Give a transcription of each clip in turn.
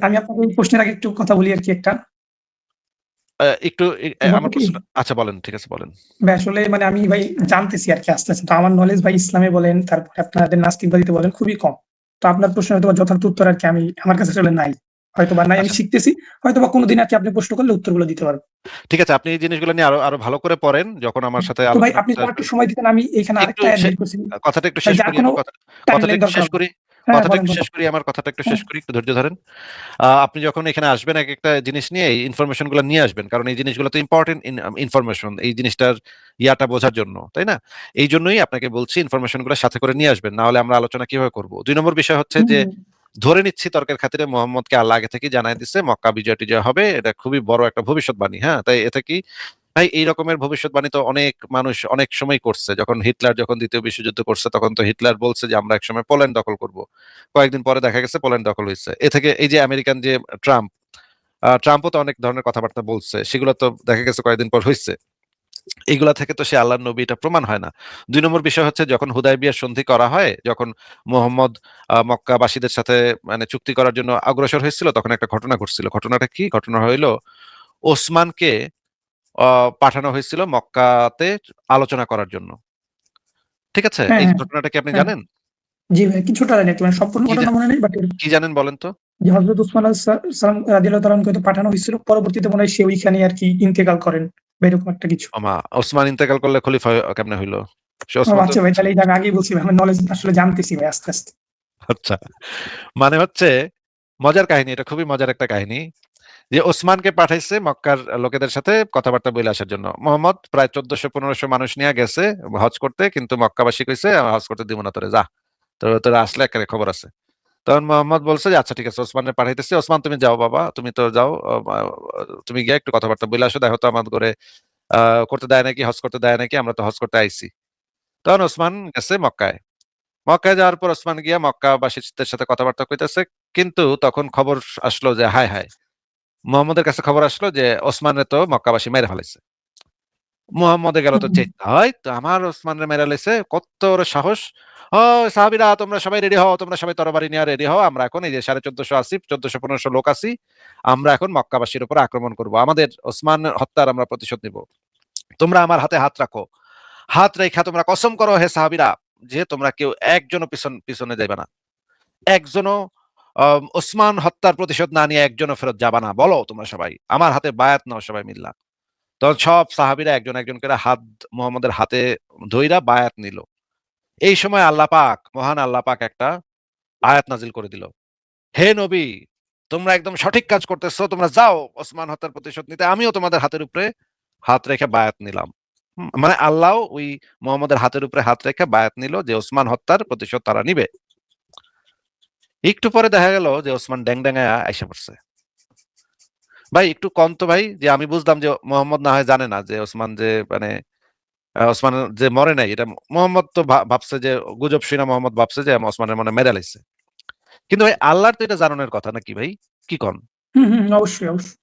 আমি আপনাকে এই প্রশ্নের আগে একটু কথা বলি আরকি একটা। একটু বলব আমার কি? প্রশ্ন আচ্ছা বলেন, ঠিক আছে বলেন। ভাই আসলে মানে আমি ভাই জানতেছি আরকি আস্তে, আস্তে। তো আমার নলেজ ভাই ইসলামে বলেন, তারপরে আপনাদের নাস্তিকবাদীতে বলেন খুবই কম। তো আপনার প্রশ্নের হয়তোবা যথার্থ উত্তর আরকি আমার কাছে আসলে নাই। হয়তোবা নাই, আমি আচ্ছা, শিখতেছি। হয়তোবা কোনদিন আরকি আপনি প্রশ্ন করলে উত্তরগুলো দিতে পারব। ঠিক আছে। আপনি এই জিনিসগুলো নিয়ে আরো ভালো করে পড়েন। যখন আমার সাথে তো ভাই আলোচনা আপনি করতে তো আসবেন আরেকটু সময় দিতেন, আমি এখানে একটু আরেকটা এড বের করছি। কথাটা একটু ভাই শেষ যার করি। কোনো আমার কথাটা টাইমলাইন একটু দরকার শেষ হবে না। করি। হ্যাঁ, কথাটা বলেন, একটু বলেন। শেষ করি। আমার কথাটা একটু হ্যাঁ, শেষ করি। একটু ধৈর্য ধরেন। আপনি যখন এখানে আসবেন একেকটা জিনিস নিয়ে এই ইনফরমেশন গুলো নিয়ে আসবেন। কারণ এই জিনিসগুলো তো ইম্পর্টেন্ট ইনফরমেশন। এই জিনিসটার ইয়াটা বোঝার জন্য, তাই না? এইজন্যই আপনাকে বলছি ইনফরমেশন গুলো সাথে করে নিয়ে আসবেন। না হলে আমরা আলোচনা কিভাবে করব? ২ নম্বর বিষয় হচ্ছে হুম, যে হুম। ধরে নিচ্ছি তর্কের খাতিরে মোহাম্মদকে আল্লাহ আগে থেকেই জানায় দিছে মক্কা বিজয়-টিজয় হবে। এটা খুবই বড় একটা ভবিষ্যৎবাণী। হ্যাঁ? তাই এতে কি ভাই এই রকমের ভবিষ্যৎবাণী তো অনেক মানুষ অনেক সময় করছে। যখন হিটলার যখন ২য় বিশ্বযুদ্ধ করছে তখন তো হিটলার বলছে যে আমরা একসময় পোল্যান্ড দখল করব। কয়েকদিন পরে দেখা গেছে পোল্যান্ড দখল হইছে। এ থেকে এই যে আমেরিকান যে ট্রাম্প, ট্রাম্পও তো অনেক ধরনের কথাবার্তা বলছে। সেগুলো তো দেখা গেছে কয়েকদিন পর হইছে। এগুলা থেকে তো সে আল্লাহর নবী এটা প্রমাণ হয় না। ২ নম্বর বিষয় হচ্ছে যখন হুদায়বিয়ার সন্ধি করা হয়, যখন মুহাম্মদ মক্কাবাসীদের সাথে মানে চুক্তি করার জন্য অগ্রসর হয়েছিল তখন একটা ঘটনা ঘটছিল। ঘটনাটা কি? ঘটনা হইল ওসমানকে অ পাঠানো হয়েছিল মক্কাতে আলোচনা করার জন্য। ঠিক আছে? হ্যাঁ, এই হ্যাঁ, ঘটনাটা কি আপনি হ্যাঁ। জানেন? জি ভাই, কিছুটা জানি আরকি, মানে সম্পূর্ণ কি জা ঘটনা মনে নেই, বাট কি জানেন বলেন তো? যে হযরত উসমান সালাম রাদিয়াল্লাহু তাআলা আনহু কে পাঠানো হয়েছিল। পরবর্তীতে মনে হয় সে ওইখানে আরকি ইন্তেকাল করেন বা এরকম একটা কিছু। ওমা! ওসমান ইন্তেকাল করলে খলিফা কেমনে হইল? সে ও ওসমান তো আচ্ছা ভাই, তাহলে এটা আমি আগেই বলছি ভাই। আমার নলেজ আসলে জানতেছি ভাই আস্তে, আস্তে। আচ্ছা। মানে হচ্ছে মজার কাহিনী। এটা খুবই মজার একটা কাহিনী। যে ওসমানকে পাঠাইছে মক্কার লোকেদের সাথে কথাবার্তা বইলে আসার জন্য। মোহাম্মদ প্রায় ১৪০০-১৫০০ মানুষ নিয়ে গেছে হজ করতে। কিন্তু মক্কাবাসী কইছে, হজ করতে দিব না তোরে, যা। তোরা আসলে একেবারে খবর আছে।" তখন মোহাম্মদ বলছে যে, "আচ্ছা ঠিক আছে, ওসমানের পাঠাইতেছি। ওসমান তুমি যাও বাবা। তুমি তো যাও। তুমি গিয়ে একটু কথাবার্তা বইলে আসো। দেখো তো আমার করে আ করতে দেয় নাকি, হজ করতে দেয় নাকি? আমরা তো হজ করতে আইছি।" তখন ওসমান গেছে মক্কায়। মক্কায় যাওয়ার পর ওসমান গিয়া মক্কাবাসীদের সাথে কথাবার্তা কইতেছে। কিন্তু তখন খবর আসলো যে হায়, হায়! মুহাম্মদের কাছে খবর আসলো যে ওসমানরে তো মক্কাবাসী মাইরা ফেলাইছে। মুহাম্মদে গেল হুম, তো হুম। চেইত্তা, "এই তো আমার ওসমানরে মাইরা লাইছে, কত বড় সাহস! ওই সাহাবীরা তোমরা সবাই রেডি হও, তোমরা সবাই তরবারি নিয়ে রেডি হও। আমরা এখন এই যে ১৪৫০ আছি, ১৪০০-১৫০০ লোক আছি। আমরা এখন মক্কাবাসীর উপর আক্রমণ করব। আমাদের ওসমান হত্যার আমরা প্রতিশোধ নিব। তোমরা আমার হাতে হাত রাখো। হাত রাইখা তোমরা কসম করো হে সাহাবীরা যে তোমরা কেউ একজনও পিছনে যাইবা না। একজনও ওসমান হত্যার প্রতিশোধ না নিয়ে একজনও ফেরত যাবা না। বলো তোমরা সবাই। আমার হাতে বায়াত নাও সবাই মিল্লা।" তখন সব সাহাবীরা একজন, একজন করে হাত মুহাম্মদের হাতে ধইরা বায়াত নিল। এই সময় আল্লাহ পাক, মহান আল্লাহ পাক একটা আয়াত নাজিল করে দিল। "হে নবী, তোমরা একদম সঠিক কাজ করতেছো। তোমরা যাও ওসমান হত্যার প্রতিশোধ নিতে। আমিও তোমাদের হাতের উপরে হাত রেখে বায়াত নিলাম।" মানে আল্লাহও ওই মুহাম্মদের হাতের উপরে হাত রেখে বায়াত নিল যে ওসমান হত্যার প্রতিশোধ তারা নিবে। একটু পরে দেখা গেল যে ওসমান ড্যাং-ড্যাঙায়া আইসা পড়ছে। ভাই একটু কন তো ভাই, যে আমি বুঝলাম যে মোহাম্মদ না হয় জানে না যে ওসমান যে মানে ওসমান যে মরে নাই এটা মোহাম্মদ তো ভাবছে যে গুজব শুইনা মোহাম্মদ ভাবছে যে ওসমানের মনে মেরে লাইছে। কিন্তু ভাই আল্লাহর তো এটা জানানোর কথা নাকি ভাই? কি কন? হুম, হুম। অবশ্যই, অবশ্যই।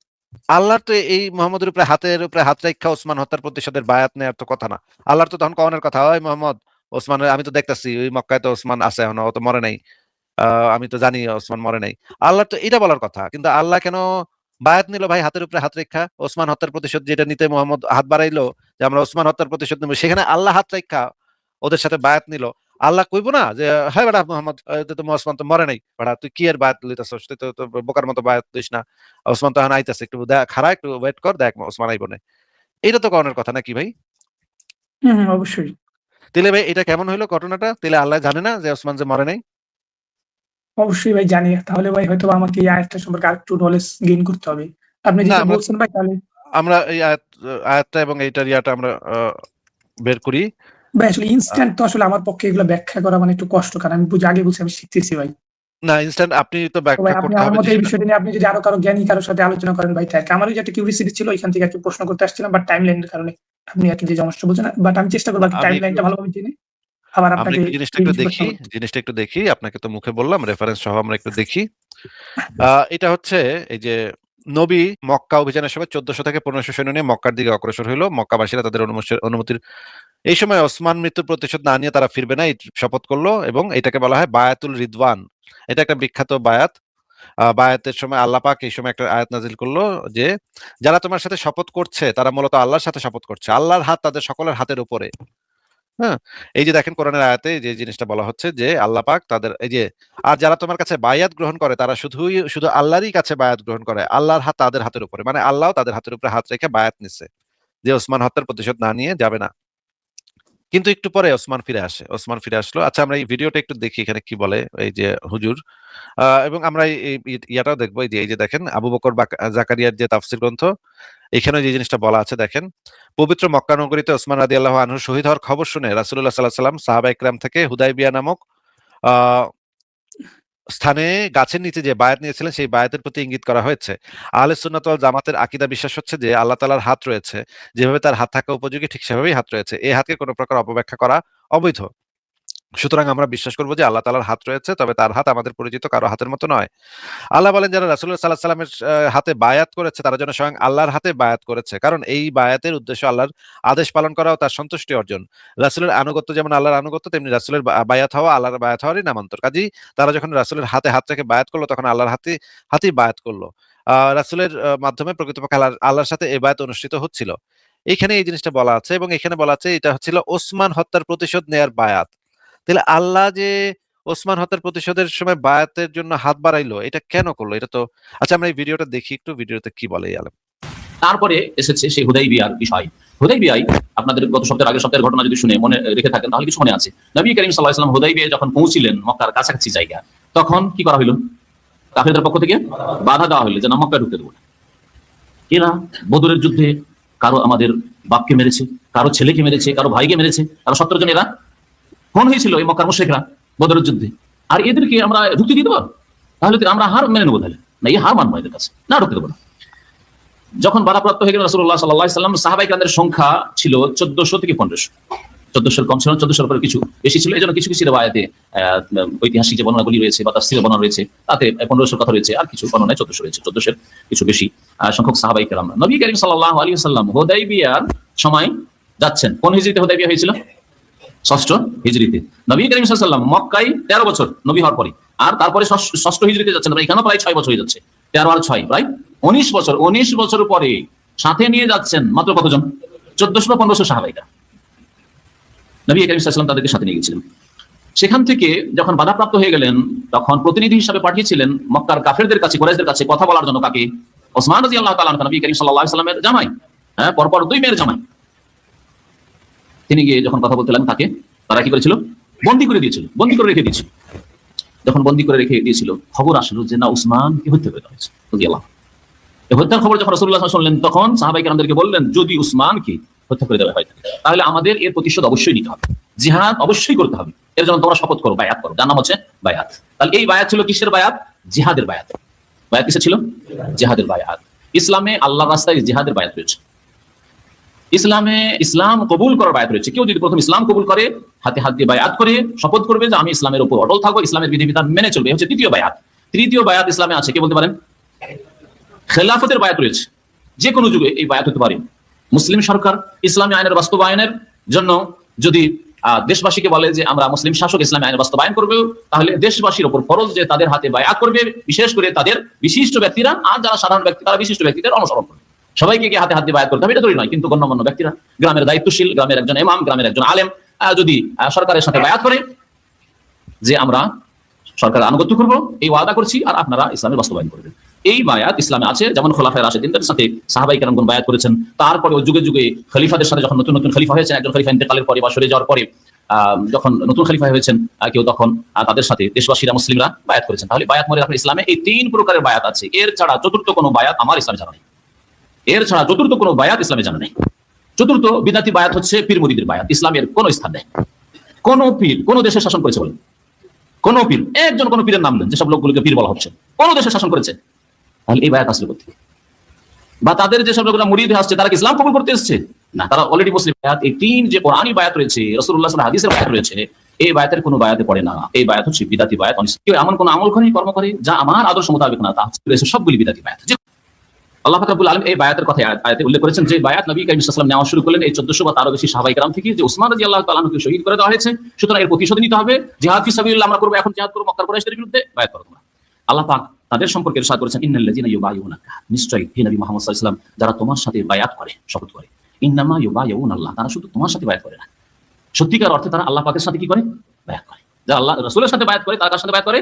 আল্লাহর তো এই মোহাম্মদের উপরে হাতের উপরে হাত রাইখা ওসমান হত্যার প্রতিশোধের বায়াত নেওয়ার তো কথা না। আল্লাহর তো তখন কওনের কথা, "ওই মোহাম্মদ, ওসমানের আমি তো দেখতাছি ওই মক্কায় তো ওসমান আছে এখনো, ও তো মরে নাই। আ আমি তো জানি ওসমান মরে নাই।" আল্লাহর তো এটা বলার কথা। কিন্তু আল্লাহ কেন বায়াত নিল ভাই হাতের উপরে হাত রাইখা? ওসমান হত্যার প্রতিশোধ যেটা নিতে মোহাম্মদ হাত বাড়াইলো যে আমরা ওসমান হত্যার প্রতিশোধ নিব। সেখানে আল্লাহ হাত রাইখা ওদের সাথে বায়াত নিল। আল্লাহ কইব না যে, "হ্যাঁ বেটা মোহাম্মদ, তো ওসমান তো মরে নাই। বেটা তুই কি এর বায়াত লইতাছস? তুই তো বোকার মতো বায়াত লইস না। ওসমান তো এখন আইতাছে। একটু খাড়া, একটু ওয়েট কর, দেখ ওসমান আইব নে।" এইটা তো কওনের কথা নাকি ভাই? হুম, হুম। অবশ্যই। তাইলে ভাই এটা কেমন হইলো ঘটনাটা? তাইলে আল্লাহ জানে না যে ওসমান যে মরে নাই? অবশ্যই ভাই জানি। তাহলে ভাই হয়তোবা আমাকে এই আয়াতটা সম্পর্কে আরেকটু নলেজ গেইন করতে হবে। আপনি না যেটা বলছেন ভাই, তাহলে আমরা এই আয়াতটা এবং এইটার ইয়াটা আমরা বের করি। ভাই আসলে আ ইনস্ট্যান্ট তো আসলে আমার পক্ষে এগুলো ব্যাখ্যা করা মানে একটু কষ্টকর। আমি আগে বলছি আমি শিখতেছি ভাই। না ইনস্ট্যান্ট আপনি তো তো ভাই ব্যাখ্যা আপনি করতে আমার হবে মতে এই যেটা বিষয়টা নিয়ে আপনি যদি আরো কারো জ্ঞানী কারো সাথে আলোচনা করেন ভাই, তাই আমারও যে একটা কিউরিওসিটি ছিল এখান থেকে আরকি প্রশ্ন করতে আসছিলাম, বাট টাইমলাইন এর কারণে আপনি আরকি যে সমস্যা বলছেন, বাট আমি চেষ্টা করব আরকি আমি একটু টাইমলাইনটা ভালোভাবে জেনে আবার আমরা আপনাকে একটু জিনিসটা এই একটু বিষয়ে দেখি, কথা বলতে। জিনিসটা একটু দেখি। আপনাকে তো মুখে বললাম, রেফারেন্স সহ আমরা একটু দেখি। এটা হচ্ছে এই যে নবী মক্কা অভিযানের সময় ১৪০০ থেকে ১৫০০ সৈন্য নিয়ে মক্কার দিকে অগ্রসর হইল। মক্কাবাসীরা তাদের অনুমতির এই সময় ওসমান মৃত্যুর প্রতিশোধ না নিয়ে তারা ফিরবে না এই শপথ করলো এবং এটাকে বলা হয় বায়াতুল রিদওয়ান। এটা একটা বিখ্যাত বায়াত। বায়াতের সময় আল্লাহ পাক এই সময় একটা আয়াত নাজিল করলো যে যারা তোমার সাথে শপথ করছে তারা মূলত আল্লাহর সাথে শপথ করছে, আল্লাহর হাত তাদের সকলের হাতের উপরে। হ্যাঁ, এই যে দেখেন কোরআনের আয়াতে যে জিনিসটা বলা হচ্ছে যে আল্লাহ পাক তাদের এই যে, আর যারা তোমার কাছে বায়াত গ্রহণ করে তারা শুধু আল্লাহরই কাছে বায়াত গ্রহণ করে, আল্লাহর হাত তাদের হাতের উপরে, মানে আল্লাহ তাদের হাতের উপরে হাত রেখে বায়াত নিচ্ছে যে ওসমান হত্যার প্রতিশোধ না নিয়ে যাবে না। কিন্তু একটু পরে ওসমান ফিরে আসলো। আচ্ছা, আমরা এই ভিডিওটা একটু দেখি এখানে কি বলে এই যে হুজুর। এবং আমরা ইয়াটাও দেখবো, এই যে দেখেন আবু বকর জাকারিয়ার যে তাফসীর গ্রন্থ, এখানে যে জিনিসটা বলা আছে দেখেন, পবিত্র মক্কা নগরীতে ওসমান রাদিয়াল্লাহু আনহু শহীদ হওয়ার খবর শুনে রাসূলুল্লাহ সাল্লাল্লাহু আলাইহি ওয়াসাল্লাম সাহাবা ইকরাম থেকে হুদাইবিয়া নামক আহ স্থানে গাছের নিচে যে বায়াত নিয়েছিলেন সেই বায়াতের প্রতি ইঙ্গিত করা হয়েছে। আহলে সুন্নাত ওয়াল জামাতের আকীদা বিশ্বাস হচ্ছে যে আল্লাহ তাআলার হাত রয়েছে, যেভাবে তার হাত থাকা উপযোগী ঠিক সেভাবেই হাত রয়েছে, এই হাতকে কোনো প্রকার অপব্যাখ্যা করা অবৈধ। সুতরাং আমরা বিশ্বাস করবো যে আল্লাহ তাআলার হাত রয়েছে, তবে তার হাত আমাদের পরিচিত কারো হাতের মতো নয়। আল্লাহ বলেন যারা রাসূলুল্লাহ সাল্লাল্লাহু আলাইহি ওয়াসাল্লামের হাতে বায়াত করেছে তারা যেন স্বয়ং আল্লাহর হাতে বায়াত করেছে, কারণ এই বায়াতের উদ্দেশ্য আল্লাহর আদেশ পালন করা ও তার সন্তুষ্টি অর্জন। রাসূলের আনুগত্য যেমন আল্লাহর আনুগত্য, তেমনি রাসূলের বায়াত হওয়া আল্লাহর বায়াত হওয়ারই নামান্তর। কাজেই তারা যখন রাসূলের হাতে হাত রেখে বায়াত করলো তখন আল্লাহর হাতেই বায়াত করলো। রাসূলের মাধ্যমে প্রকৃতপক্ষে আল্লাহর সাথে এই বায়াত অনুষ্ঠিত হচ্ছিল। এইখানে এই জিনিসটা বলা আছে, এবং এখানে বলা আছে এটা হচ্ছিল ওসমান হত্যার প্রতিশোধ নেয়ার বায়াত। তাহলে আল্লাহ যে ওসমান হত্যার প্রতিশোধের সময় বায়াতের জন্য হাত বাড়াইলো, এটা কেন করলো? এটা তো, আচ্ছা আমরা এই ভিডিওটা দেখি একটু, ভিডিওতে কি বলে এই আলেম। তারপরে এসেছে সেই হুদাইবিয়ার বিষয়। হুদাইবিয়ায় আপনাদের গত সপ্তাহের আগের সপ্তাহের ঘটনা যদি শুনে মনে রেখে থাকেন তাহলে কিছু মনে আছে। নবী করিম সাল্লাল্লাহু আলাইহি ওয়াসাল্লাম হুদাইবিয়ায় যখন পৌঁছিলেন মক্কার কাছাকাছি জায়গা, তখন কি করা হলো? কাফেরদের পক্ষ থেকে বাধা দেওয়া হলো যে না, মক্কায় ঢুকতে দেবো না। এরা বদরের যুদ্ধে কারো আমাদের বাপকে মেরেছে, কারো ছেলেকে মেরেছে, কারো ভাইকে মেরেছে, কারো 17 জন এরা ফোন হয়েছিল এই মক্কার মুশরিকরা বদরের যুদ্ধে। আর এদেরকে আমরা ঢুকতে দিয়ে দেবো? তাহলে তো আমরা হার মেনে নেবো। তাহলে না, এই হার মানবো এদের কাছে, না ঢুকতে দেবো না। যখন বাধাপ্রাপ্ত হয়ে গেলেন রাসূলুল্লাহ সাল্লাল্লাহু আলাইহি ওয়াসাল্লাম, সাহাবায়ে কেরামদের সংখ্যা ছিল 1400 থেকে 1500। 1400 কম ছিল, 1400 পরে কিছু বেশি ছিল। এজন্য কিছু কিছু রিওয়ায়াতে ঐতিহাসিক যে বর্ণনাগুলি রয়েছে বা তাফসীরে বর্ণনা রয়েছে তাতে 1500 কথা রয়েছে, আর কিছু বর্ণনায় 1400 রয়েছে। 1400 কিছু বেশি সংখ্যক সাহাবায়ে কেরাম নবী করিম সাল্লাল্লাহু আলাইহি ওয়াসাল্লাম হুদাইবিয়ার সময় যাচ্ছেন। কোন হিজরিতে হুদাইবিয়া হয়েছিল? 6ষ্ঠ হিজরিতে। নবী করিম সাল্লাল্লাহু আলাইহি ওয়াসাল্লাম মক্কায় 13 বছর নবী হওয়ার পরে, আর তারপরে 6ষ্ঠ হিজরিতে যাচ্ছেন। এখানেও প্রায় 6 বছর হয়ে যাচ্ছে। 13 আর 6 প্রায় 19 বছর। 19 বছর পরে সাথে নিয়ে যাচ্ছেন মাত্র কতজন? 1400 বা 1500 সাহাবাইকা। নবী করিম সাল্লাল্লাহু আলাইহি ওয়াসাল্লাম তাদেরকে সাথে নিয়ে গেছিলেন। সেখান থেকে যখন বাধাপ্রাপ্ত হয়ে গেলেন তখন প্রতিনিধি হিসেবে পাঠিয়েছিলেন মক্কার কাফেরদের কাছে, কুরাইশদের কাছে কথা বলার জন্য। কাকে? ওসমান রাদিয়াল্লাহু তাআলা আনহু, নবী করিম সাল্লাল্লাহু আলাইহি ওয়াসাল্লামের জামাই, পরপর 2 মেয়ের জামাই। তিনি গিয়ে যখন কথা বলতে লাগলেন তাকে তারা কি করেছিল? বন্দী করে দিয়েছিল, বন্দী করে রেখে দিয়েছিল। যখন বন্দী করে রেখে দিয়েছিল খবর আসলো যে না, উসমানকে হত্যা করে দেওয়া হয়েছে রাদিয়াল্লাহু। এই হত্যার খবর যখন রাসূলুল্লাহ সাল্লাল্লাহু আলাইহি ওয়াসাল্লাম শুনলেন তখন সাহাবায়ে কেরামদেরকে বললেন, যদি উসমানকে হত্যা করে দেওয়া হয় তাহলে আমাদের এর প্রতিশোধ অবশ্যই নিতে হবে, জিহাদ অবশ্যই করতে হবে। এর জন্য তোমরা শপথ করো, বায়াত করো, যার নাম হচ্ছে বায়াত। তাহলে এই বায়াত ছিল কিসের বায়াত? জিহাদের বায়াত। বায়াত কিসের ছিল? জিহাদের বায়াত। ইসলামে আল্লাহর রাস্তায় জিহাদের বায়াত রয়েছে। ইসলামে ইসলাম কবুল করার বায়াত রয়েছে। কেউ যদি প্রথম ইসলাম কবুল করে, হাতে হাত দিয়ে বায়াত করে শপথ করবে যে আমি ইসলামের উপর অটল থাকবো, ইসলামের বিধিবিধান মেনে চলবে, হচ্ছে তৃতীয় বায়াত। তৃতীয় বায়াত ইসলামে আছে, কে বলতে পারেন? খেলাফতের বায়াত রয়েছে। যে কোনো যুগে এই বায়াত হতে পারে। মুসলিম সরকার ইসলামী আইনের বাস্তবায়নের জন্য যদি দেশবাসীকে বলে যে আমরা মুসলিম শাসক ইসলামী আইন বাস্তবায়ন করবে, তাহলে দেশবাসীর উপর ফরজ যে তাদের হাতে বায়াত করবে, বিশেষ করে তাদের বিশিষ্ট ব্যক্তিরা। আর যারা সাধারণ ব্যক্তি তারা বিশিষ্ট ব্যক্তিদের অনুসরণ করবে। সবাইকে গিয়ে হাতে হাত দিয়ে বায়াত করতে হবে এটা জরুরি নয়, কিন্তু গণ্যমান্য ব্যক্তিরা, গ্রামের দায়িত্বশীল, গ্রামের একজন ইমাম, গ্রামের একজন আলেম যদি সরকারের সাথে বায়াত করে যে আমরা সরকারের আনুগত্য করব, এই ওয়াদা করছি, আর আপনারা ইসলামের বাস্তবায়ন করবেন, এই বায়াত ইসলামে আছে। যেমন খোলাফায়ে রাশিদিনদের সাথে সাহাবায়ে কেরামগণ বায়াত করেছেন। তারপরে যুগে যুগে খলিফাদের সাথে যখন নতুন নতুন খলিফা হয়েছেন, একজন খলিফা ইন্তেকালের পরে বা সরে যাওয়ার পরে যখন নতুন খলিফা হয়েছেন কেউ, তখন তাদের সাথে দেশবাসীরা মুসলিমরা বায়াত করেছেন। তাহলে বায়াত মনে রাখেন ইসলামে এই 3 প্রকারের বায়াত আছে। এর ছাড়া চতুর্থ কোনো বায়াত আমার ইসলামে জানা নেই। এর ছাড়া চতুর্থ কোনো বায়াত ইসলামে জানা নেই। চতুর্থ বিদাতি বায়াত হচ্ছে পীর মুরিদের বায়াত। ইসলামের কোন স্থান নেই। কোন পীর কোন দেশে শাসন করেছে বলেন? কোন পীর, একজন কোন পীরের নাম দেন যেসব লোকগুলোকে পীর বলা হচ্ছে, কোন দেশে শাসন করেছে? তাহলে এই বায়াত আসলে কোথেকে? বা তাদের যেসব লোকরা মুরিদ আসছে তারা কি ইসলাম কবুল করতে এসেছে? না, তারা অলরেডি মুসলিম। বায়াত এই 3 যে কোরআনী বায়াত রয়েছে, রাসূলুল্লাহ সাল্লাল্লাহু আলাইহি ওয়াসাল্লাম হাদিসের বায়াত রয়েছে, এই বায়াতের কোনো বায়াতে পড়ে না। এই বায়াত হচ্ছে বিদাতি বায়াত। কেউ এমন কোন আমল করে কর্ম করে যা আমার আদর্শ মোতাবেক না, তা হচ্ছে সবগুলি বিদাতি বায়াত। আল্লাহ পাক রব্বুল আলামিন এই বায়াতের কথা আয়াতে উল্লেখ করেছেন, যে বায়াত নবী করিম সাল্লাল্লাহু আলাইহি ওয়াসাল্লাম নেওয়া শুরু করলেন এই 1400 বা তারও বেশি সাহাবায়ে কেরাম থেকে, যে উসমান রাদিয়াল্লাহু তাআলা আনহুকে শহীদ করে দেওয়া হয়েছে। সুতরাং এর প্রতিশোধ নিতে হবে। জিহাদ ফি সাবিলিল্লাহ আমরা করব, এখন জিহাদ করব মক্কার কুরাইশদের বিরুদ্ধে, বায়াত করো তোমরা। আল্লাহ পাক তাদের সম্পর্কে ইরশাদ করেছেন ইন্নাল্লাযীনা ইউবাইউনাকা, নিশ্চয়ই হে নবী মুহাম্মদ সাল্লাল্লাহু আলাইহি ওয়াসাল্লাম যারা তোমার সাথে বায়াত করে, শপথ করে, ইন্নামা ইউবাইউনাল্লাহ, তারা শুধু তোমার সাথে বায়াত করে না, সত্যিকার অর্থে তারা আল্লাহ পাকের সাথে কি করে? বায়াত করে। যারা আল্লাহ রাসূলের সাথে বায়াত করে তারা কার সাথে বায়াত করে?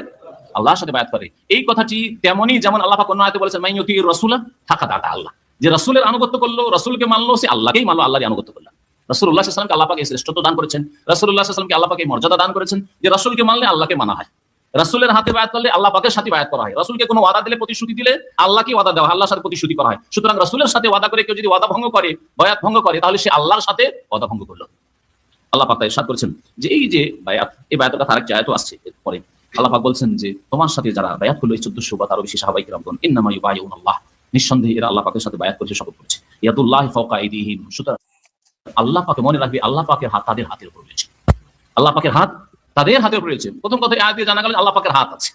আল্লাহর সাথে বায়াত করে। এই কথাটি তেমনই যেমন আল্লাহ পাক অন্য আয়াতে বলেছেন মান ইউতির রাসূলা ফাকাদ আতা আল্লাহ, যে রাসূলের আনুগত্য করলো, রাসূলকে মানলো, সে আল্লাহকেই মানলো, আল্লাহরই আনুগত্য করলো। রাসূলুল্লাহ সাল্লাল্লাহু আলাইহি ওয়াসাল্লামকে আল্লাহ পাক এই শ্রেষ্ঠত্ব দান করেছেন, রাসূলুল্লাহ সাল্লাল্লাহু আলাইহি ওয়াসাল্লামকে আল্লাহ পাক এই মর্যাদা দান করেছেন যে রাসূলকে মানলে আল্লাহকে মানা হয়, রাসূলের হাতে বায়াত করলে আল্লাহ পাকের সাথে বায়াত করা হয়, রাসূলকে কোনো ওয়াদা দিলে, প্রতিশ্রুতি দিলে আল্লাহকে ওয়াদা দেওয়া হয়, আল্লাহর সাথে প্রতিশ্রুতি করা হয়। সুতরাং রাসূলের সাথে ওয়াদা করে কেউ যদি ওয়াদা ভঙ্গ করে, বায়াত ভঙ্গ করে, তাহলে সে আল্লাহর সাথে ওয়াদা ভঙ্গ করলো। আল্লাহ পাক ইরশাদ করেছেন যে এই যে বায়াত, এই বায়াতের কথা আরেকটা আয়াতও আসছে পরে। আল্লাহ পাক বলছেন যে তোমার সাথে যারা বায়াত করলো, এই 1400 বা তারও বেশি সাহাবায়ে কিরামগণ, ইন্নামা ইউবাইউনাল্লাহ, নিঃসন্দেহে এরা আল্লাহ পাকের সাথে বায়াত করেছে, শপথ করেছে। ইয়াদুল্লাহি ফাওকা আইদিহিম, সুতরাং আল্লাহ পাকে মনে রাখবে, আল্লাহ পাকের হাত তাদের হাতের উপর রয়েছে, আল্লাহ পাকের হাত তাদের হাতের উপর রয়েছে। প্রথম কথা আয়াত দিয়ে জানা গেল আল্লাহ পাকের হাত আছে।